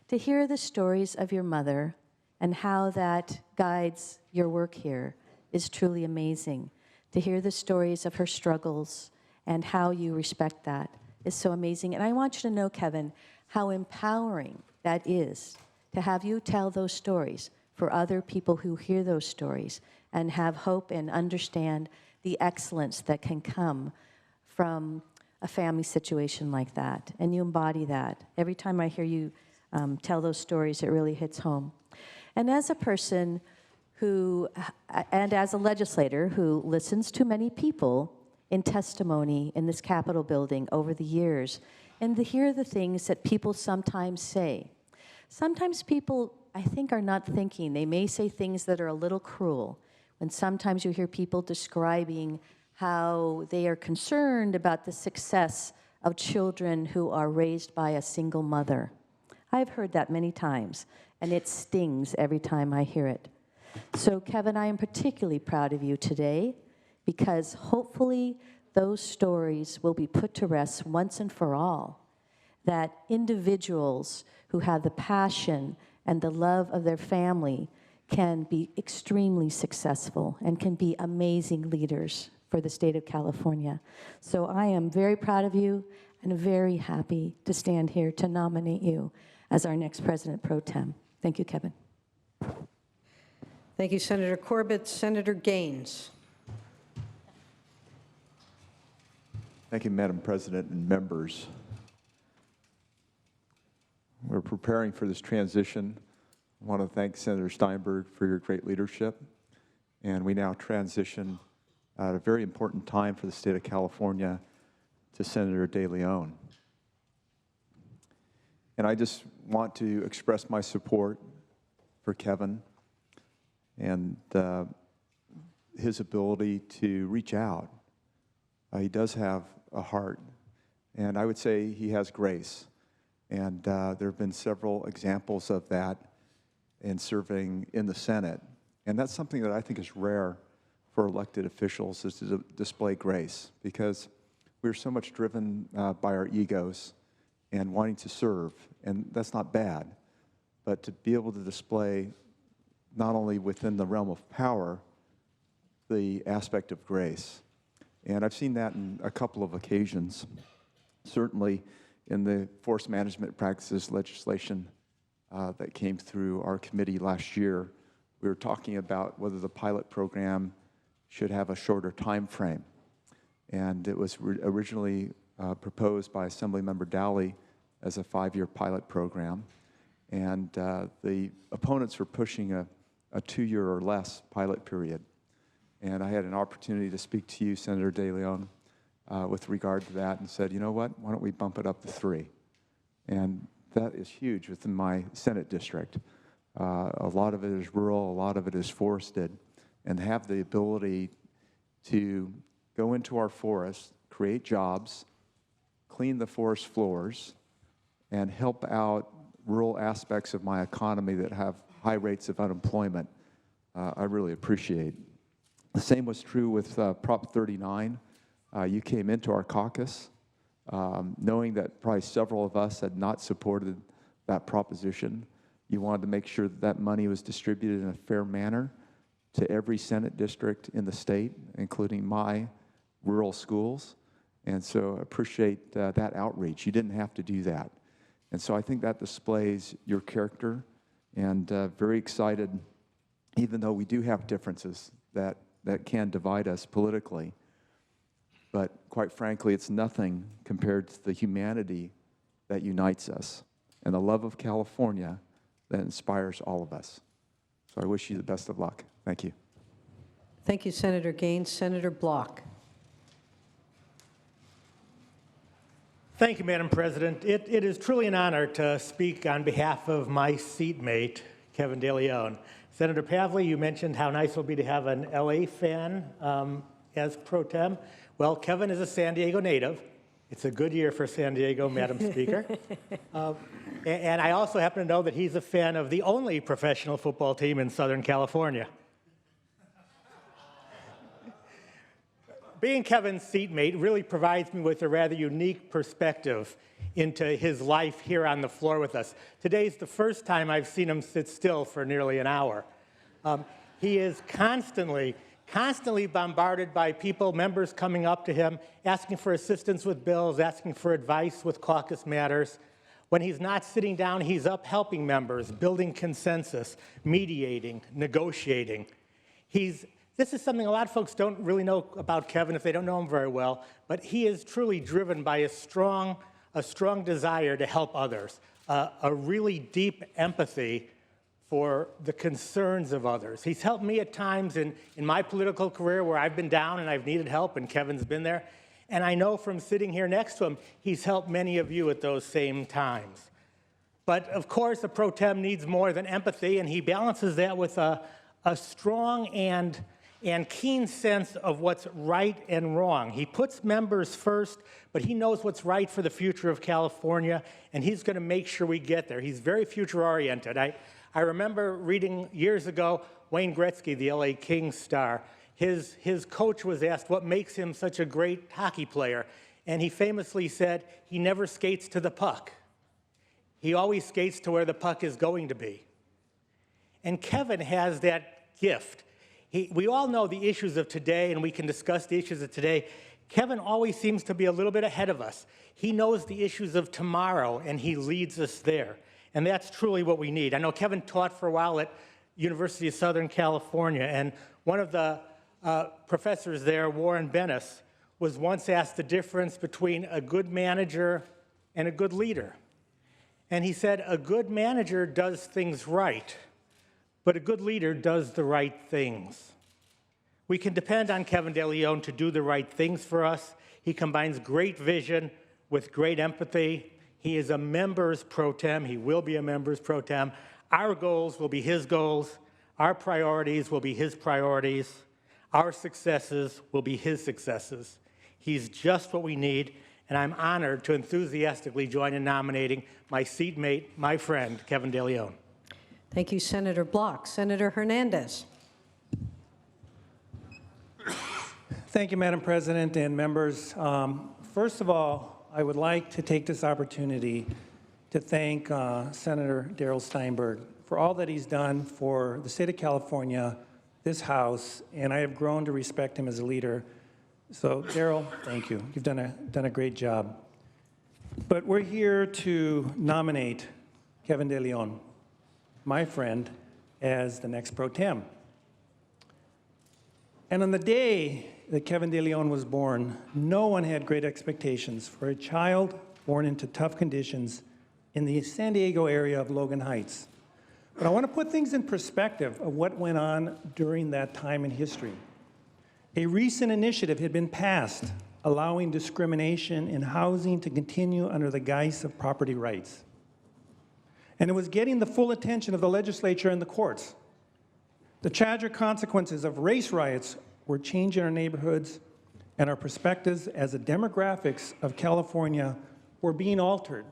To hear the stories of your mother and how that guides your work here is truly amazing. To hear the stories of her struggles and how you respect that is so amazing. And I want you to know, Kevin, how empowering that is to have you tell those stories for other people who hear those stories and have hope and understand the excellence that can come from a family situation like that. And you embody that. Every time I hear you tell those stories, it really hits home. And as a person who, and as a legislator who listens to many people in testimony in this Capitol building over the years, and to hear the things that people sometimes say. Sometimes people, I think, are not thinking. They may say things that are a little cruel. And sometimes you hear people describing how they are concerned about the success of children who are raised by a single mother. I've heard that many times, and it stings every time I hear it. So, Kevin, I am particularly proud of you today because hopefully those stories will be put to rest once and for all, that individuals who have the passion and the love of their family can be extremely successful and can be amazing leaders for the state of California. So I am very proud of you and very happy to stand here to nominate you as our next President Pro Tem. Thank you, Kevin. Thank you, Senator Corbett. Senator Gaines. Thank you, Madam President and members. We're preparing for this transition. I want to thank Senator Steinberg for your great leadership. And we now transition at a very important time for the state of California to Senator De León. And I just want to express my support for Kevin and his ability to reach out. He does have a heart, and I would say he has grace. And there have been several examples of that in serving in the Senate. And that's something that I think is rare for elected officials, is to display grace, because we're so much driven by our egos and wanting to serve, and that's not bad. But to be able to display, not only within the realm of power, the aspect of grace. And I've seen that in a couple of occasions. Certainly in the forest management practices legislation that came through our committee last year, we were talking about whether the pilot program should have a shorter time frame. And it was originally proposed by Assemblymember Dowley as a 5-year pilot program. And the opponents were pushing a 2-year or less pilot period. And I had an opportunity to speak to you, Senator De León, with regard to that, and said, you know what, why don't we bump it up to 3? And that is huge within my Senate district. A lot of it is rural, a lot of it is forested, and have the ability to go into our forests, create jobs, clean the forest floors, and help out rural aspects of my economy that have high rates of unemployment, I really appreciate. The same was true with Prop 39. You came into our caucus knowing that probably several of us had not supported that proposition. You wanted to make sure that that money was distributed in a fair manner to every Senate district in the state, including my rural schools. And so I appreciate that outreach. You didn't have to do that. And so I think that displays your character, and very excited, even though we do have differences that can divide us politically. But quite frankly, it's nothing compared to the humanity that unites us and the love of California that inspires all of us. So I wish you the best of luck. Thank you. Thank you, Senator Gaines. Senator Block. Thank you, Madam President. It is truly an honor to speak on behalf of my seatmate, Kevin De León. Senator Pavley, you mentioned how nice it will be to have an LA fan as pro tem. Well, Kevin is a San Diego native. It's a good year for San Diego, Madam Speaker. And I also happen to know that he's a fan of the only professional football team in Southern California. Being Kevin's seatmate really provides me with a rather unique perspective into his life here on the floor with us. Today's the first time I've seen him sit still for nearly an hour. He is constantly bombarded by people, members coming up to him, asking for assistance with bills, asking for advice with caucus matters. When he's not sitting down, he's up helping members, building consensus, mediating, negotiating. This is something a lot of folks don't really know about Kevin if they don't know him very well, but he is truly driven by a strong desire to help others, a really deep empathy for the concerns of others. He's helped me at times in my political career where I've been down and I've needed help, and Kevin's been there. And I know from sitting here next to him, he's helped many of you at those same times. But of course, a pro tem needs more than empathy, and he balances that with a strong and keen sense of what's right and wrong. He puts members first, but he knows what's right for the future of California, and he's going to make sure we get there. He's very future-oriented. I remember reading years ago Wayne Gretzky, the LA Kings star, His coach was asked what makes him such a great hockey player, and he famously said he never skates to the puck. He always skates to where the puck is going to be. And Kevin has that gift. We all know the issues of today, and we can discuss the issues of today. Kevin always seems to be a little bit ahead of us. He knows the issues of tomorrow, and he leads us there. And that's truly what we need. I know Kevin taught for a while at University of Southern California, and one of the professors there, Warren Bennis, was once asked the difference between a good manager and a good leader. And he said, a good manager does things right, but a good leader does the right things. We can depend on Kevin DeLeon to do the right things for us. He combines great vision with great empathy. He is a members pro tem. He will be a members pro tem. Our goals will be his goals. Our priorities will be his priorities. Our successes will be his successes. He's just what we need, and I'm honored to enthusiastically join in nominating my seatmate, my friend, Kevin DeLeon. Thank you, Senator Block. Senator Hernandez. Thank you, Madam President and members. First of all, I would like to take this opportunity to thank Senator Darrell Steinberg for all that he's done for the state of California, this House, and I have grown to respect him as a leader. So, Darrell, thank you. You've done a great job. But we're here to nominate Kevin DeLeon, my friend, as the next pro tem. And on the day that Kevin DeLeon was born, no one had great expectations for a child born into tough conditions in the San Diego area of Logan Heights. But I want to put things in perspective of what went on during that time in history. A recent initiative had been passed allowing discrimination in housing to continue under the guise of property rights. And it was getting the full attention of the legislature and the courts. The tragic consequences of race riots were changing our neighborhoods, and our perspectives as the demographics of California were being altered.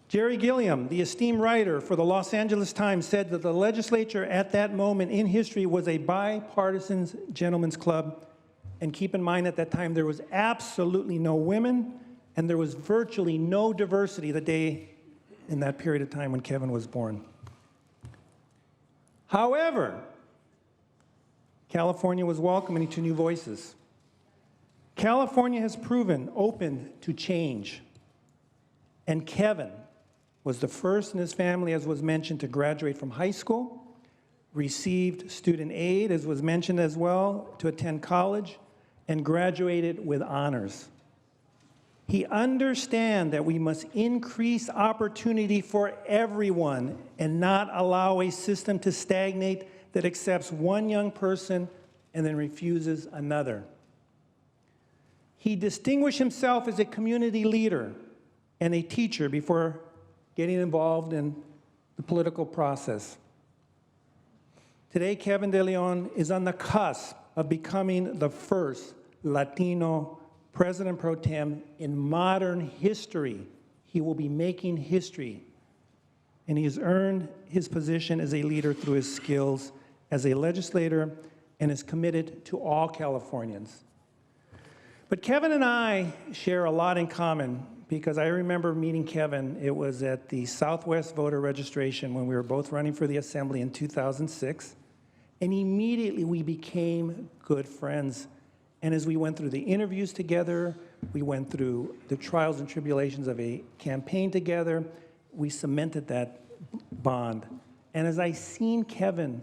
Jerry Gilliam, the esteemed writer for the Los Angeles Times, said that the legislature at that moment in history was a bipartisan gentleman's club. And keep in mind, at that time, there was absolutely no women, and there was virtually no diversity the day in that period of time when Kevin was born. However, California was welcoming to new voices. California has proven open to change. And Kevin was the first in his family, as was mentioned, to graduate from high school, received student aid, as was mentioned as well, to attend college, and graduated with honors. He understands that we must increase opportunity for everyone and not allow a system to stagnate that accepts one young person and then refuses another. He distinguished himself as a community leader and a teacher before getting involved in the political process. Today, Kevin DeLeon is on the cusp of becoming the first Latino President pro tem in modern history. He will be making history. And he has earned his position as a leader through his skills as a legislator and is committed to all Californians. But Kevin and I share a lot in common because I remember meeting Kevin. It was at the Southwest voter registration when we were both running for the Assembly in 2006. And immediately we became good friends. And as we went through the interviews together, we went through the trials and tribulations of a campaign together, we cemented that bond. And as I seen Kevin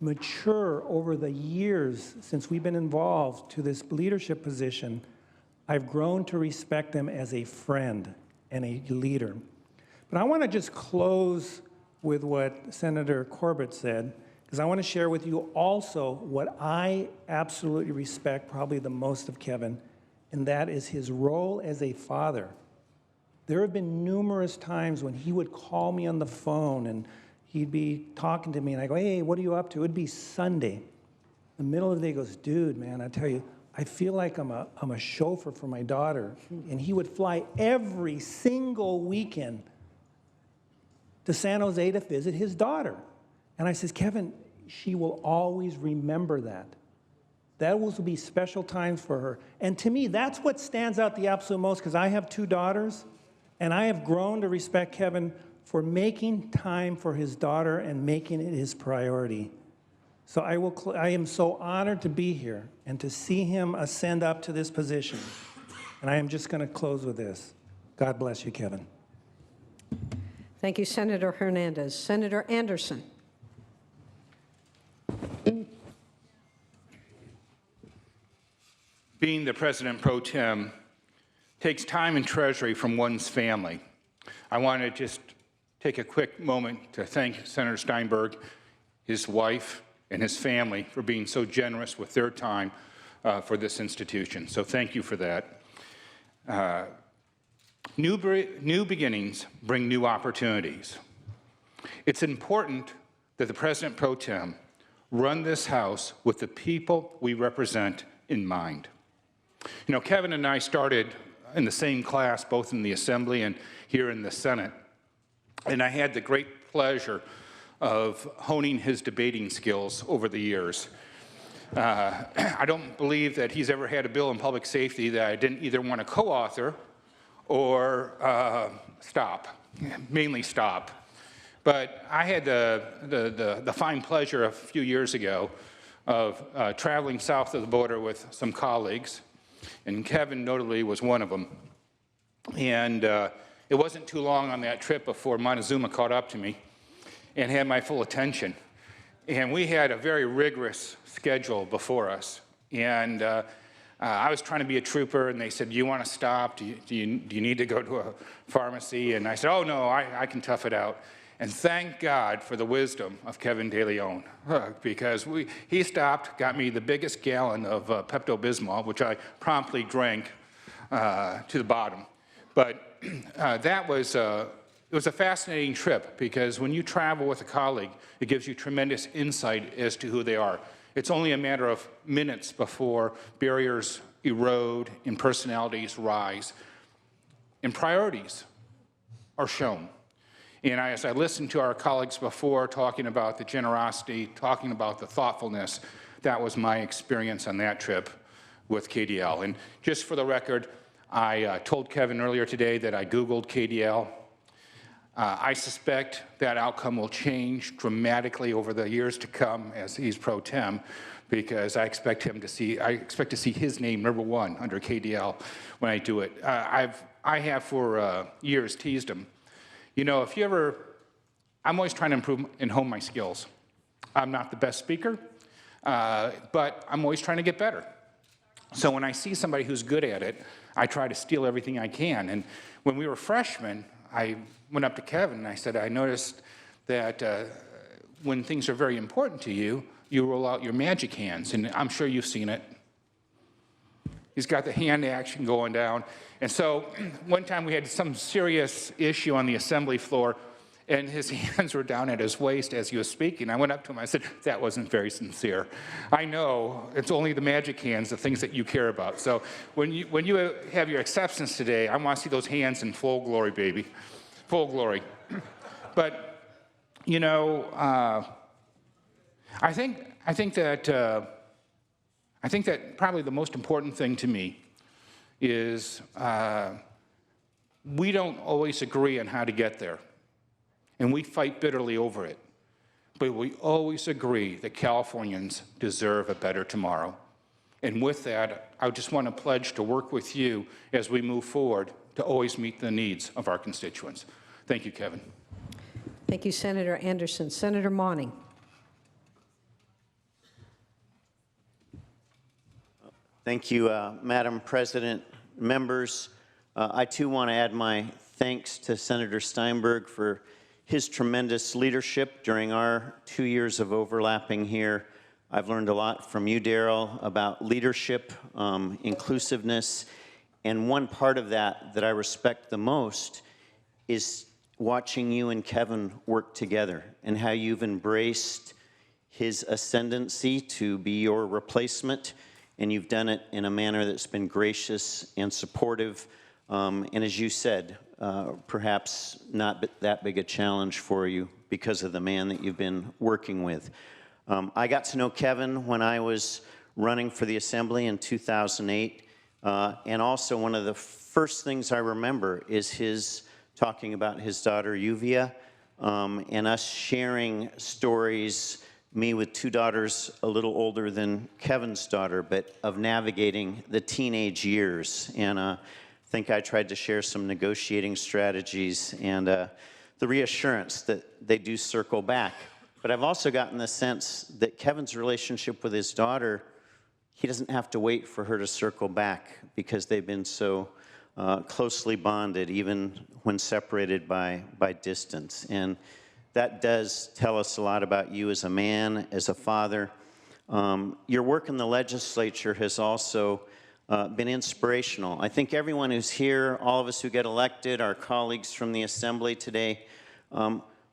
mature over the years since we've been involved to this leadership position, I've grown to respect him as a friend and a leader. But I want to just close with what Senator Corbett said, because I want to share with you also what I absolutely respect probably the most of Kevin, and that is his role as a father. There have been numerous times when he would call me on the phone and he'd be talking to me, and I go, hey, what are you up to? It'd be Sunday. In the middle of the day, he goes, dude, man, I tell you, I feel like I'm a chauffeur for my daughter. And he would fly every single weekend to San Jose to visit his daughter. And I says, Kevin, she will always remember that. That will be special times for her. And to me, that's what stands out the absolute most, because I have 2 daughters, and I have grown to respect Kevin for making time for his daughter and making it his priority. So I am so honored to be here and to see him ascend up to this position. And I am just going to close with this. God bless you, Kevin. Thank you, Senator Hernandez. Senator Anderson. Being the President Pro Tem takes time and treasury from one's family. I want to just take a quick moment to thank Senator Steinberg, his wife, and his family for being so generous with their time for this institution. So thank you for that. New beginnings bring new opportunities. It's important that the President Pro Tem run this House with the people we represent in mind. You know, Kevin and I started in the same class, both in the Assembly and here in the Senate, and I had the great pleasure of honing his debating skills over the years. I don't believe that he's ever had a bill in public safety that I didn't either want to co-author or stop, mainly stop. But I had the fine pleasure a few years ago of traveling south of the border with some colleagues, and Kevin notably was one of them. And it wasn't too long on that trip before Montezuma caught up to me and had my full attention. And we had a very rigorous schedule before us. And I was trying to be a trooper, and they said, do you want to stop? Do you need to go to a pharmacy? And I said, oh, no, I can tough it out. And thank God for the wisdom of Kevin De León, because he stopped, got me the biggest gallon of Pepto-Bismol, which I promptly drank to the bottom. But it was a fascinating trip, because when you travel with a colleague, it gives you tremendous insight as to who they are. It's only a matter of minutes before barriers erode and personalities rise, and priorities are shown. And as I listened to our colleagues before, talking about the generosity, talking about the thoughtfulness, that was my experience on that trip with KDL. And just for the record, I told Kevin earlier today that I Googled KDL. I suspect that outcome will change dramatically over the years to come as he's pro tem, because I expect to see his name #1 under KDL when I do it. I have for years teased him. You know, I'm always trying to improve and hone my skills. I'm not the best speaker, but I'm always trying to get better. So when I see somebody who's good at it, I try to steal everything I can. And when we were freshmen, I went up to Kevin and I said, I noticed that when things are very important to you, you roll out your magic hands, and I'm sure you've seen it. He's got the hand action going down. And so one time we had some serious issue on the assembly floor, and his hands were down at his waist as he was speaking. I went up to him, I said, that wasn't very sincere. I know, it's only the magic hands, the things that you care about. So when you have your acceptance today, I want to see those hands in full glory, baby, full glory. But, you know, I think that probably the most important thing to me is we don't always agree on how to get there, and we fight bitterly over it. But we always agree that Californians deserve a better tomorrow. And with that, I just want to pledge to work with you as we move forward to always meet the needs of our constituents. Thank you, Kevin. Thank you, Senator Anderson. Senator Monning. Thank you, Madam President, members. I too want to add my thanks to Senator Steinberg for his tremendous leadership during our 2 years of overlapping here. I've learned a lot from you, Darrell, about leadership, inclusiveness, and one part of that I respect the most is watching you and Kevin work together and how you've embraced his ascendancy to be your replacement, and you've done it in a manner that's been gracious and supportive, and as you said, perhaps not that big a challenge for you because of the man that you've been working with. I got to know Kevin when I was running for the Assembly in 2008, and also one of the first things I remember is his talking about his daughter Yuvia, and us sharing stories, me with two daughters a little older than Kevin's daughter, but of navigating the teenage years. And I think I tried to share some negotiating strategies and the reassurance that they do circle back. But I've also gotten the sense that Kevin's relationship with his daughter, he doesn't have to wait for her to circle back because they've been so closely bonded, even when separated by distance. And that does tell us a lot about you as a man, as a father. Your work in the legislature has also been inspirational. I think everyone who's here, all of us who get elected, our colleagues from the Assembly today,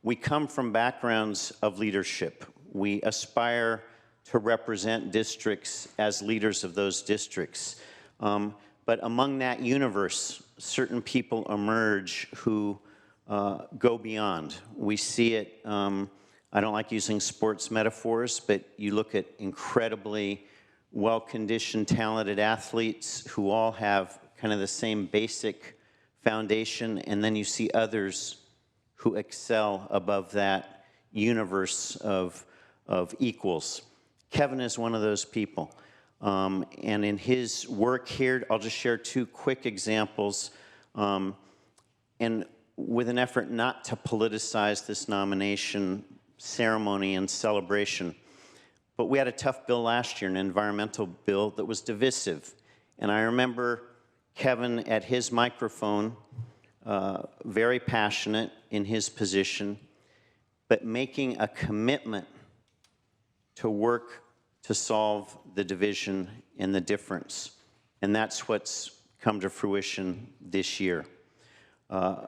we come from backgrounds of leadership. We aspire to represent districts as leaders of those districts. But among that universe, certain people emerge who go beyond. We see it, I don't like using sports metaphors, but you look at incredibly well-conditioned, talented athletes who all have kind of the same basic foundation, and then you see others who excel above that universe of equals. Kevin is one of those people. And in his work here, I'll just share two quick examples. And with an effort not to politicize this nomination ceremony and celebration, but we had a tough bill last year, an environmental bill that was divisive. And I remember Kevin at his microphone, very passionate in his position, but making a commitment to work to solve the division and the difference. And that's what's come to fruition this year. I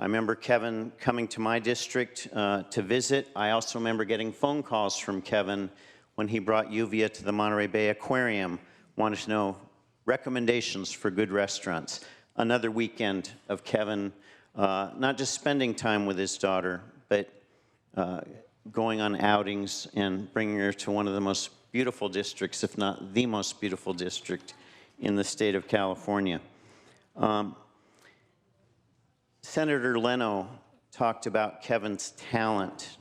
remember Kevin coming to my district to visit. I also remember getting phone calls from Kevin when he brought Yuvia to the Monterey Bay Aquarium, wanted to know recommendations for good restaurants. Another weekend of Kevin not just spending time with his daughter, but going on outings and bringing her to one of the most beautiful districts, if not the most beautiful district in the state of California. Senator Leno talked about Kevin's talent,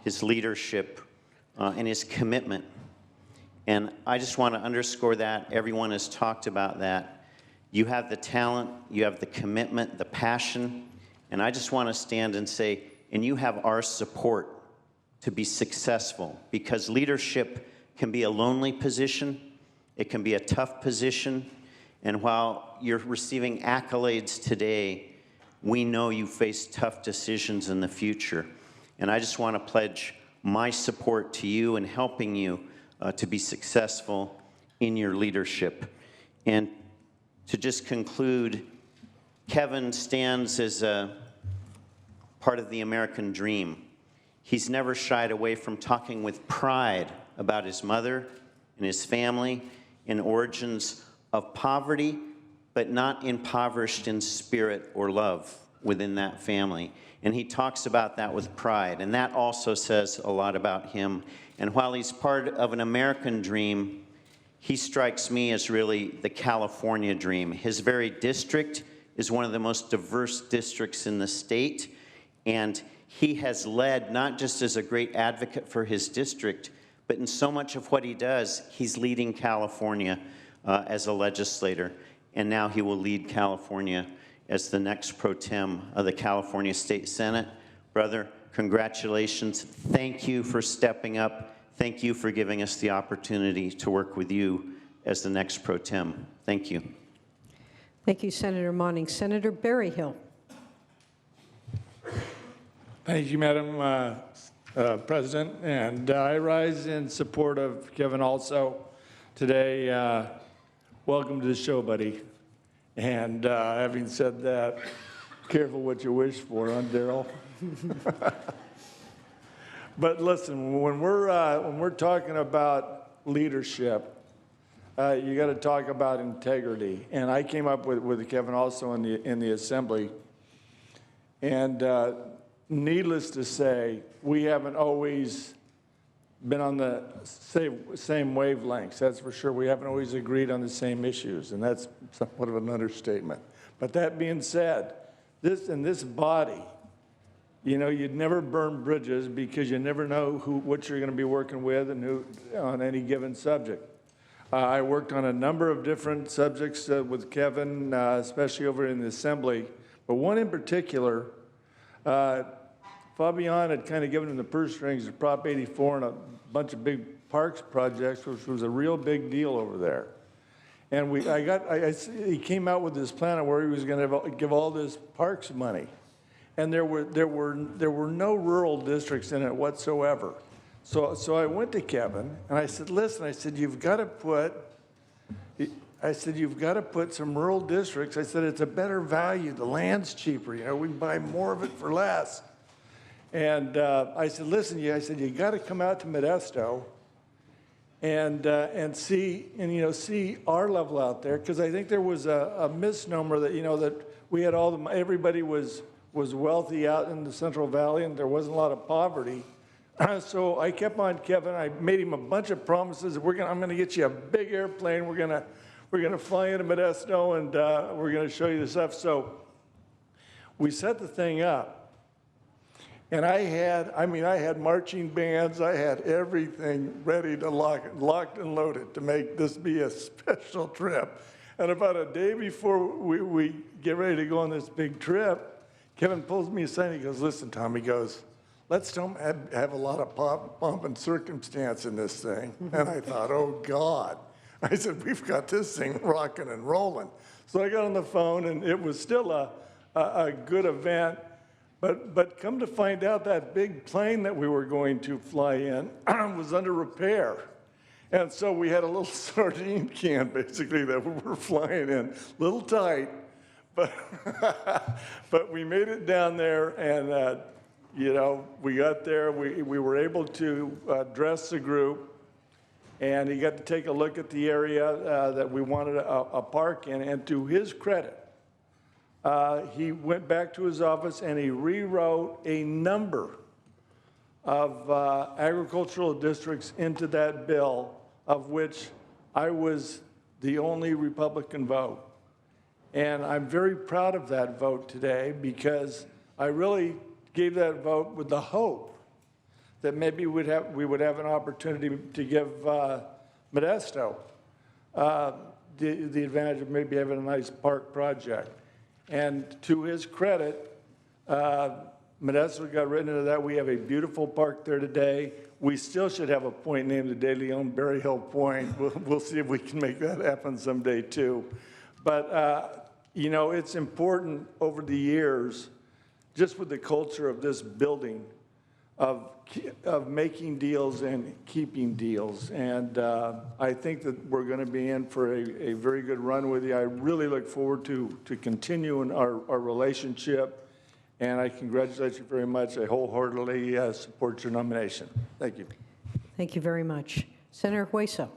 his leadership, and his commitment. And I just want to underscore that. Everyone has talked about that. You have the talent, you have the commitment, the passion, and I just want to stand and say, and you have our support to be successful, because leadership can be a lonely position, it can be a tough position, and while you're receiving accolades today, we know you face tough decisions in the future. And I just want to pledge my support to you in helping you to be successful in your leadership. And to just conclude, Kevin stands as a part of the American dream. He's never shied away from talking with pride about his mother and his family and origins of poverty, but not impoverished in spirit or love within that family. And he talks about that with pride, and that also says a lot about him. And while he's part of an American dream, he strikes me as really the California dream. His very district is one of the most diverse districts in the state, and he has led not just as a great advocate for his district, but in so much of what he does, he's leading California as a legislator. And now he will lead California as the next pro tem of the California State Senate. Brother, congratulations. Thank you for stepping up. Thank you for giving us the opportunity to work with you as the next pro tem. Thank you. Thank you, Senator Monning. Senator Berryhill. Thank you, Madam President. And I rise in support of Kevin also today. Welcome to the show, buddy. And having said that, careful what you wish for, huh, Daryl? But listen, when we're talking about leadership, you got to talk about integrity. And I came up with Kevin also in the Assembly. And needless to say, we haven't always been on the same wavelengths, that's for sure. We haven't always agreed on the same issues, and that's somewhat of an understatement. But that being said, this body, you know, you'd never burn bridges because you never know what you're going to be working with and who on any given subject. I worked on a number of different subjects with Kevin, especially over in the Assembly, but one in particular, Fabian had kind of given him the purse strings of Prop 84 and a bunch of big parks projects, which was a real big deal over there. And he came out with this plan of where he was going to give all this parks money. And there were no rural districts in it whatsoever. So I went to Kevin and I said, listen, I said, you've got to put some rural districts. I said, it's a better value. The land's cheaper. You know, we can buy more of it for less. And I said, listen, I said, you got to come out to Modesto and see our level out there, because I think there was a misnomer that, you know, that we had everybody was wealthy out in the Central Valley and there wasn't a lot of poverty. So I kept on Kevin. I made him a bunch of promises. I'm going to get you a big airplane. We're going to fly into Modesto and we're going to show you the stuff. So we set the thing up. And I had marching bands. I had everything ready to locked and loaded to make this be a special trip. And about a day before we get ready to go on this big trip, Kevin pulls me aside and he goes, listen, Tom, he goes, let's don't have a lot of pomp and circumstance in this thing. And I thought, oh, God. I said, we've got this thing rocking and rolling. So I got on the phone, and it was still a good event. But come to find out, that big plane that we were going to fly in was under repair. And so we had a little sardine can, basically, that we were flying in, a little tight. But we made it down there, and you know, we got there. We were able to dress the group, and he got to take a look at the area that we wanted a park in. And to his credit, he went back to his office and he rewrote a number of agricultural districts into that bill, of which I was the only Republican vote. And I'm very proud of that vote today, because I really gave that vote with the hope that maybe we would have an opportunity to give Modesto the advantage of maybe having a nice park project. And to his credit, Modesto got written into that. We have a beautiful park there today. We still should have a point named the De León Berryhill Point. We'll see if we can make that happen someday too. But you know, it's important over the years, just with the culture of this building, of making deals and keeping deals. And I think that we're going to be in for a very good run with you. I really look forward to continuing our relationship. And I congratulate you very much. I wholeheartedly support your nomination. Thank you. Thank you very much. Senator Hueso.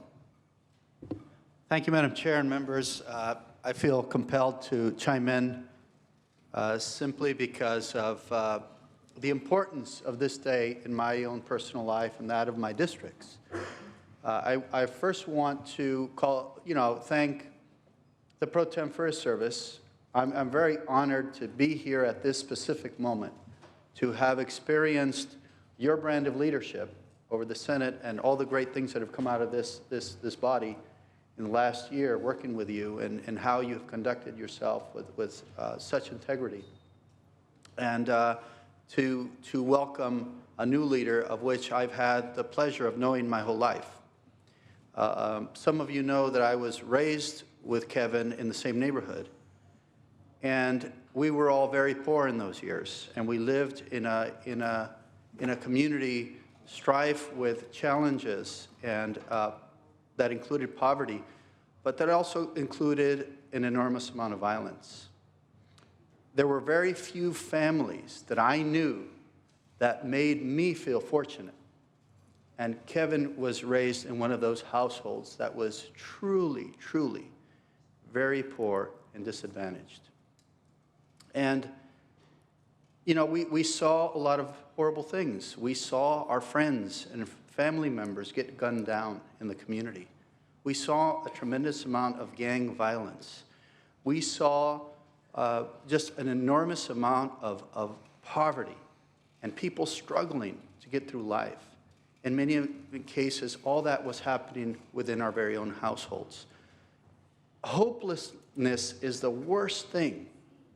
Thank you, Madam Chair and members. I feel compelled to chime in simply because of the importance of this day in my own personal life and that of my districts. I first want to thank the Pro Tem for his service. I'm very honored to be here at this specific moment, to have experienced your brand of leadership over the Senate and all the great things that have come out of this body in the last year, working with you, and how you have conducted yourself with such integrity. And to welcome a new leader, of which I've had the pleasure of knowing my whole life. Some of you know that I was raised with Kevin in the same neighborhood. And we were all very poor in those years. And we lived in a community strife with challenges, and that included poverty, but that also included an enormous amount of violence. There were very few families that I knew that made me feel fortunate. And Kevin was raised in one of those households that was truly, truly very poor and disadvantaged. And, you know, we saw a lot of horrible things. We saw our friends and family members get gunned down in the community. We saw a tremendous amount of gang violence. We saw just an enormous amount of poverty and people struggling to get through life. In many cases, all that was happening within our very own households. Hopelessness is the worst thing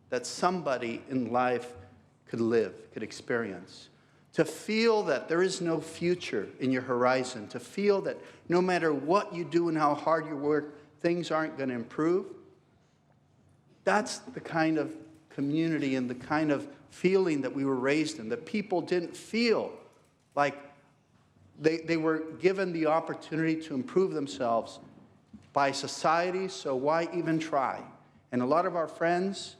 that somebody in life could live, could experience. To feel that there is no future in your horizon, to feel that no matter what you do and how hard you work, things aren't going to improve. That's the kind of community and the kind of feeling that we were raised in, that people didn't feel like they were given the opportunity to improve themselves by society, so why even try? And a lot of our friends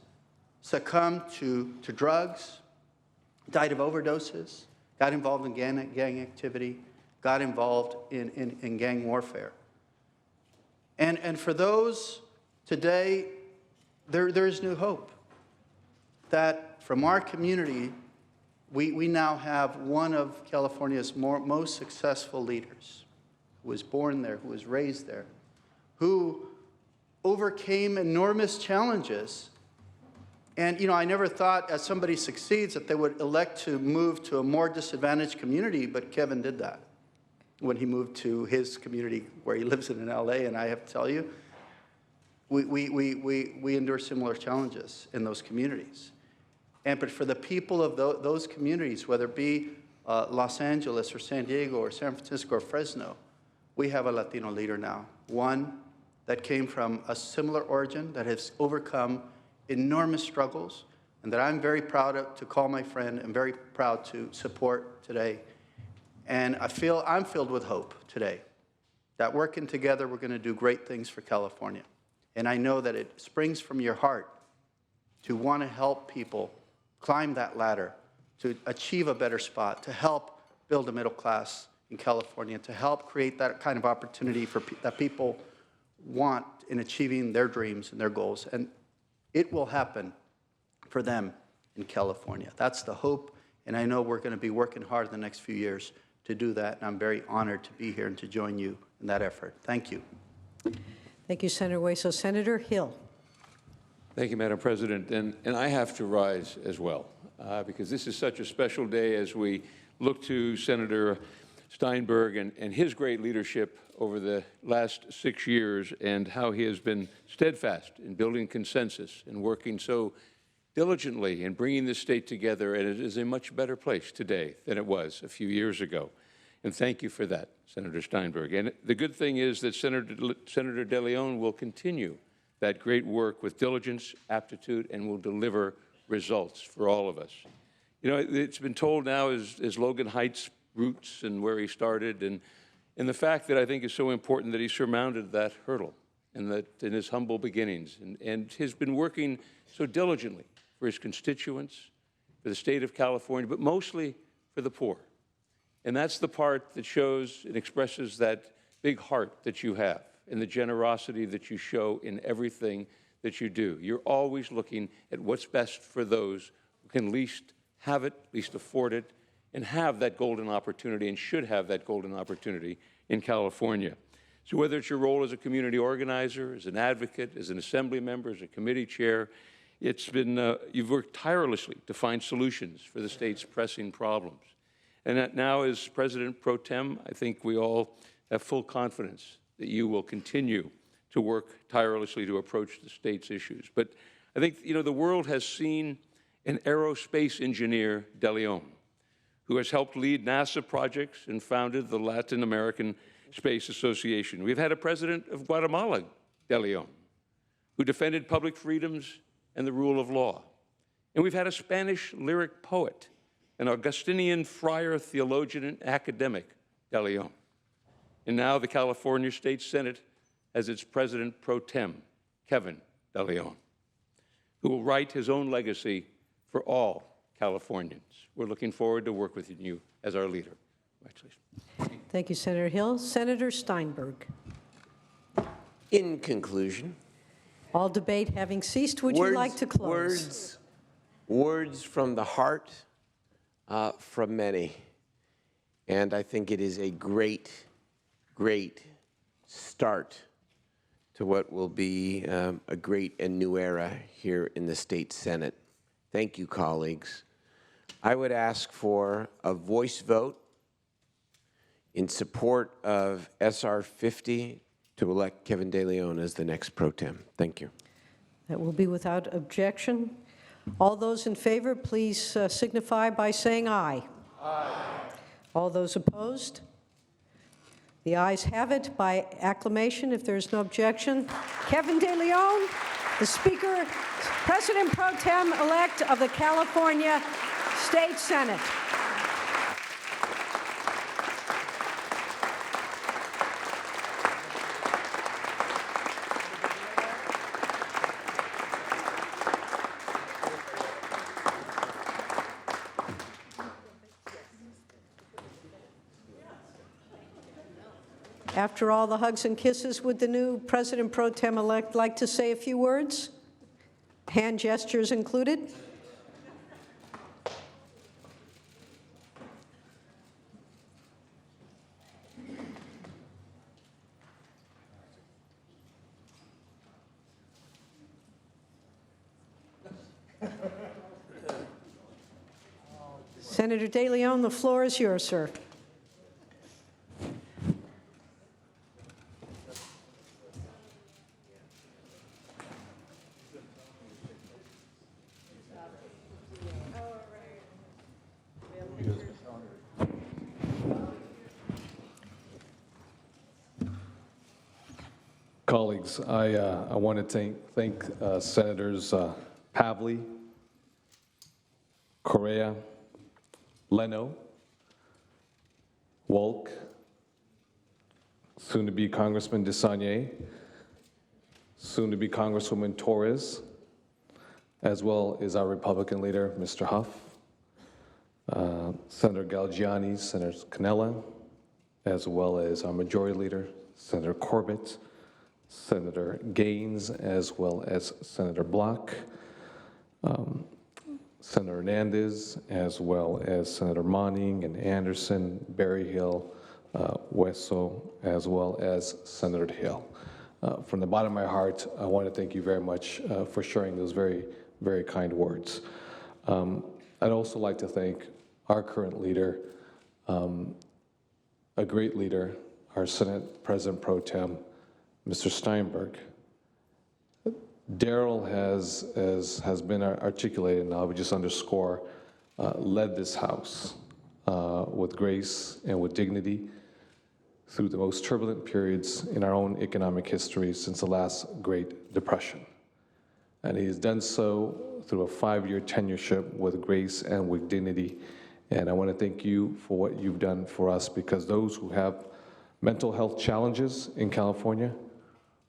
succumbed to drugs, died of overdoses, got involved in gang activity, got involved in gang warfare. And for those today, there is new hope. That from our community, we now have one of California's most successful leaders, who was born there, who was raised there, who overcame enormous challenges. And, you know, I never thought as somebody succeeds that they would elect to move to a more disadvantaged community, but Kevin did that when he moved to his community where he lives in LA. And I have to tell you, we endure similar challenges in those communities. But for the people of those communities, whether it be Los Angeles or San Diego or San Francisco or Fresno, we have a Latino leader now, one that came from a similar origin, that has overcome enormous struggles, and that I'm very proud to call my friend and very proud to support today. And I'm filled with hope today that working together, we're going to do great things for California. And I know that it springs from your heart to want to help people climb that ladder, to achieve a better spot, to help build a middle class in California, to help create that kind of opportunity that people want in achieving their dreams and their goals. And it will happen for them in California. That's the hope, and I know we're going to be working hard in the next few years to do that, and I'm very honored to be here and to join you in that effort. Thank you. Thank you, Senator Hueso. Senator Hill. Thank you, Madam President. And I have to rise as well, because this is such a special day as we look to Senator Steinberg and his great leadership over the last 6 years and how he has been steadfast in building consensus and working so diligently in bringing this state together. And it is a much better place today than it was a few years ago. And thank you for that, Senator Steinberg. And the good thing is that Senator De Leon will continue that great work with diligence, aptitude, and will deliver results for all of us. You know, it's been told now is Logan Heights' roots and where he started, and the fact that I think is so important that he surmounted that hurdle and that in his humble beginnings, and has been working so diligently for his constituents, for the state of California, but mostly for the poor. And that's the part that shows and expresses that big heart that you have and the generosity that you show in everything that you do. You're always looking at what's best for those who can least have it, least afford it, and have that golden opportunity and should have that golden opportunity in California. So whether it's your role as a community organizer, as an advocate, as an assembly member, as a committee chair, it's been, you've worked tirelessly to find solutions for the state's pressing problems. And that now as President Pro Tem, I think we all have full confidence that you will continue to work tirelessly to approach the state's issues. But I think, you know, the world has seen an aerospace engineer, De Leon, who has helped lead NASA projects and founded the Latin American Space Association. We've had a president of Guatemala, De Leon, who defended public freedoms and the rule of law. And we've had a Spanish lyric poet, an Augustinian friar, theologian, and academic, De Leon. And now the California State Senate has its president pro tem, Kevin De Leon, who will write his own legacy for all Californians. We're looking forward to work with you as our leader. Congratulations. Thank you, Senator Hill. Senator Steinberg. In conclusion, all debate having ceased, would you like to close? Words from the heart from many. And I think it is a great, great start to what will be a great and new era here in the state Senate. Thank you, colleagues. I would ask for a voice vote in support of SR 50 to elect Kevin De León as the next pro tem. Thank you. That will be without objection. All those in favor, please signify by saying aye. Aye. All those opposed? The ayes have it by acclamation, if there is no objection. Kevin De León, the Speaker, President Pro Tem-elect of the California State Senate. After all the hugs and kisses, would the new President Pro Tem-elect like to say a few words? Hand gestures included. Senator De León, the floor is yours, sir. Colleagues, I want to thank Senators Pavley, Correa, Leno, Wolk, soon-to-be Congressman Desaulnier, soon-to-be Congresswoman Torres, as well as our Republican leader, Mr. Huff, Senator Galgiani, Senator Cannella, as well as our Majority Leader, Senator Corbett, Senator Gaines, as well as Senator Block, Senator Hernandez, as well as Senator Monning and Anderson, Berryhill, Hueso, as well as Senator Hill. From the bottom of my heart, I want to thank you very much for sharing those very, very kind words. I'd also like to thank our current leader, a great leader, our Senate President Pro Tem, Mr. Steinberg. Darrell has been articulated, and I would just underscore, led this House with grace and with dignity through the most turbulent periods in our own economic history since the last Great Depression. And he has done so through a 5-year tenureship with grace and with dignity. And I want to thank you for what you've done for us, because those who have mental health challenges in California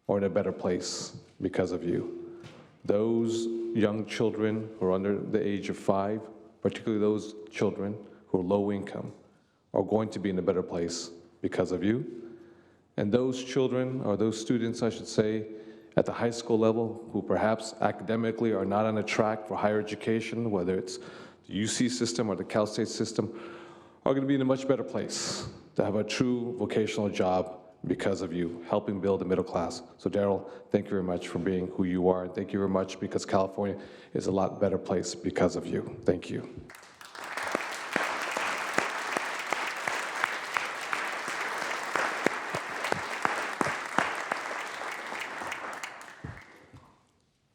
are in a better place because of you. Those young children who are under the age of 5, particularly those children who are low income, are going to be in a better place because of you. And those children, or those students, I should say, at the high school level, who perhaps academically are not on a track for higher education, whether it's the UC system or the Cal State system, are going to be in a much better place to have a true vocational job because of you, helping build the middle class. So Darrell, thank you very much for being who you are. And thank you very much, because California is a lot better place because of you. Thank you.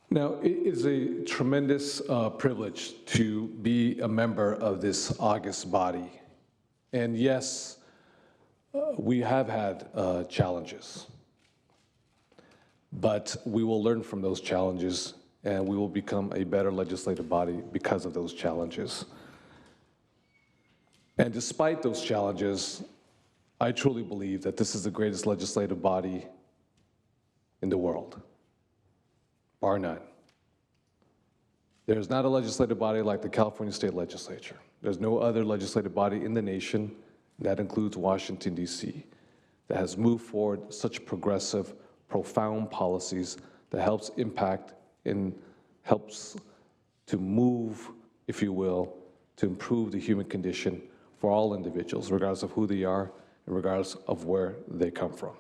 Now, it is a tremendous privilege to be a member of this august body. And yes, we have had challenges, but we will learn from those challenges, and we will become a better legislative body because of those challenges. And despite those challenges, I truly believe that this is the greatest legislative body in the world, bar none. There's not a legislative body like the California State Legislature. There's no other legislative body in the nation, that includes Washington, D.C., that has moved forward such progressive, profound policies that helps impact and helps to move, if you will, to improve the human condition for all individuals, regardless of who they are and regardless of where they come from,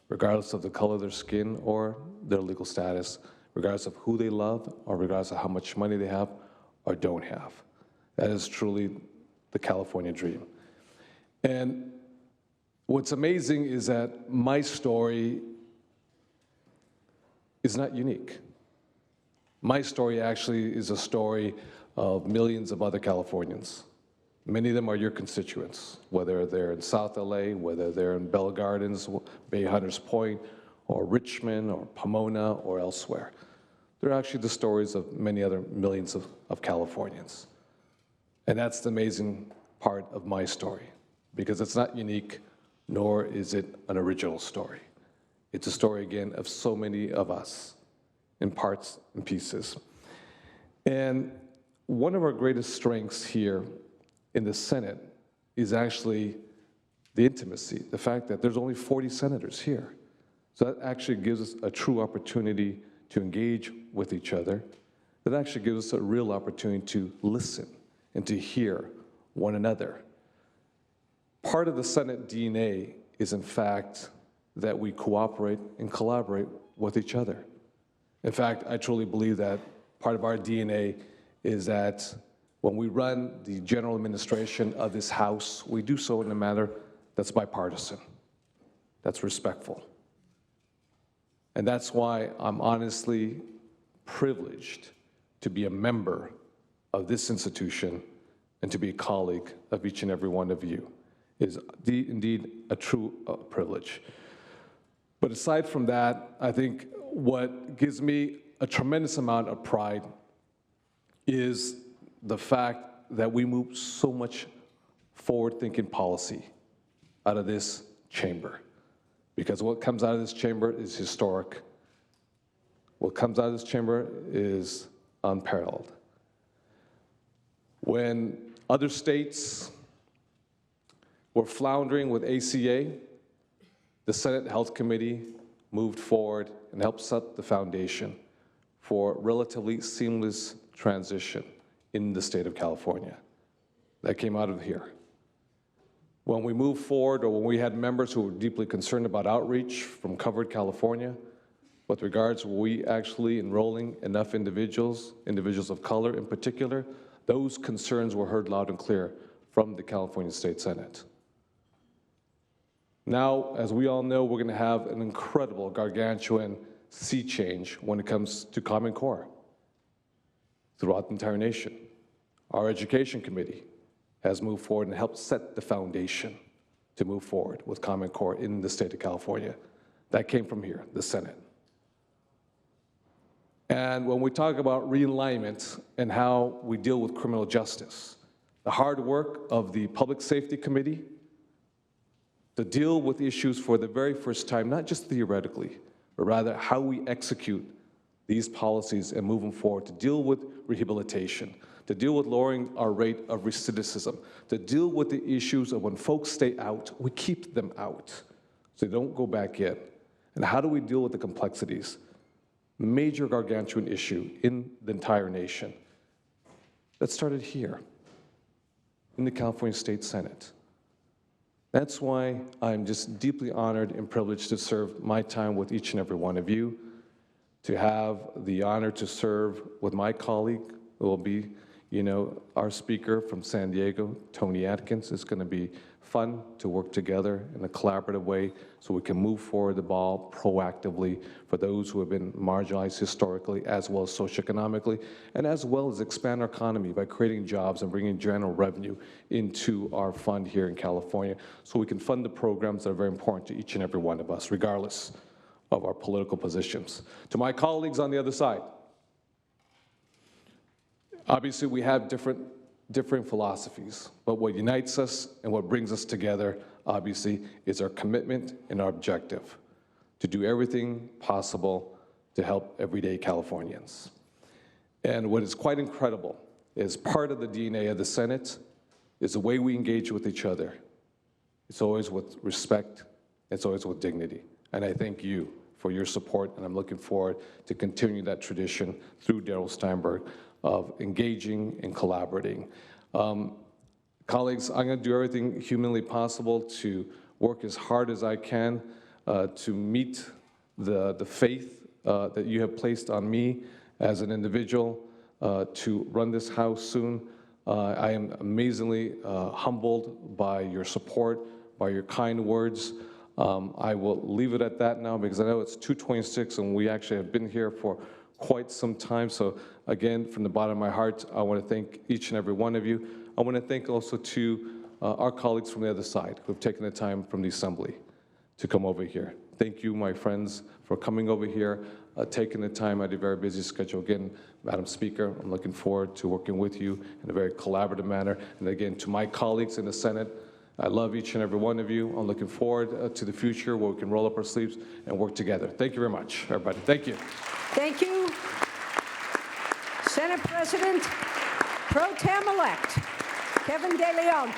regardless of the color of their skin or their legal status, regardless of who they love or regardless of how much money they have or don't have. That is truly the California dream. And what's amazing is that my story is not unique. My story actually is a story of millions of other Californians. Many of them are your constituents, whether they're in South LA, whether they're in Bell Gardens, Bay Hunters Point, or Richmond, or Pomona, or elsewhere. They're actually the stories of many other millions of Californians. And that's the amazing part of my story, because it's not unique, nor is it an original story. It's a story, again, of so many of us in parts and pieces. And one of our greatest strengths here in the Senate is actually the intimacy, the fact that there's only 40 senators here. So that actually gives us a true opportunity to engage with each other. That actually gives us a real opportunity to listen and to hear one another. Part of the Senate DNA is, in fact, that we cooperate and collaborate with each other. In fact, I truly believe that part of our DNA is that when we run the general administration of this House, we do so in a manner that's bipartisan, that's respectful. And that's why I'm honestly privileged to be a member of this institution and to be a colleague of each and every one of you. It is indeed a true privilege. But aside from that, I think what gives me a tremendous amount of pride is the fact that we move so much forward-thinking policy out of this chamber. Because what comes out of this chamber is historic. What comes out of this chamber is unparalleled. When other states were floundering with ACA, the Senate Health Committee moved forward and helped set the foundation for relatively seamless transition in the state of California. That came out of here. When we moved forward, or when we had members who were deeply concerned about outreach from covered California, with regards, were we actually enrolling enough individuals of color in particular, those concerns were heard loud and clear from the California State Senate. Now, as we all know, we're going to have an incredible, gargantuan sea change when it comes to Common Core throughout the entire nation. Our Education Committee has moved forward and helped set the foundation to move forward with Common Core in the state of California. That came from here, the Senate. And when we talk about realignment and how we deal with criminal justice, the hard work of the Public Safety Committee to deal with issues for the very first time, not just theoretically, but rather how we execute these policies and move them forward to deal with rehabilitation, to deal with lowering our rate of recidivism, to deal with the issues of when folks stay out, we keep them out so they don't go back in. And how do we deal with the complexities? Major gargantuan issue in the entire nation. That started here in the California State Senate. That's why I'm just deeply honored and privileged to serve my time with each and every one of you, to have the honor to serve with my colleague, who will be, our speaker from San Diego, Tony Atkins. It's going to be fun to work together in a collaborative way so we can move forward the ball proactively for those who have been marginalized historically as well as socioeconomically, and as well as expand our economy by creating jobs and bringing general revenue into our fund here in California so we can fund the programs that are very important to each and every one of us, regardless of our political positions. To my colleagues on the other side, obviously we have different philosophies, but what unites us and what brings us together, obviously, is our commitment and our objective to do everything possible to help everyday Californians. And what is quite incredible is part of the DNA of the Senate is the way we engage with each other. It's always with respect, it's always with dignity. And I thank you for your support, and I'm looking forward to continuing that tradition through Darrell Steinberg of engaging and collaborating. Colleagues, I'm going to do everything humanly possible to work as hard as I can to meet the faith that you have placed on me as an individual to run this House soon. I am amazingly humbled by your support, by your kind words. I will leave it at that now because I know it's 2:26 and we actually have been here for quite some time. So again, from the bottom of my heart, I want to thank each and every one of you. I want to thank also to our colleagues from the other side who have taken the time from the Assembly to come over here. Thank you, my friends, for coming over here, taking the time out of your very busy schedule. Again, Madam Speaker, I'm looking forward to working with you in a very collaborative manner. And again, to my colleagues in the Senate, I love each and every one of you. I'm looking forward to the future where we can roll up our sleeves and work together. Thank you very much, everybody. Thank you. Thank you. Senate President Pro Tem-elect Kevin De Leon.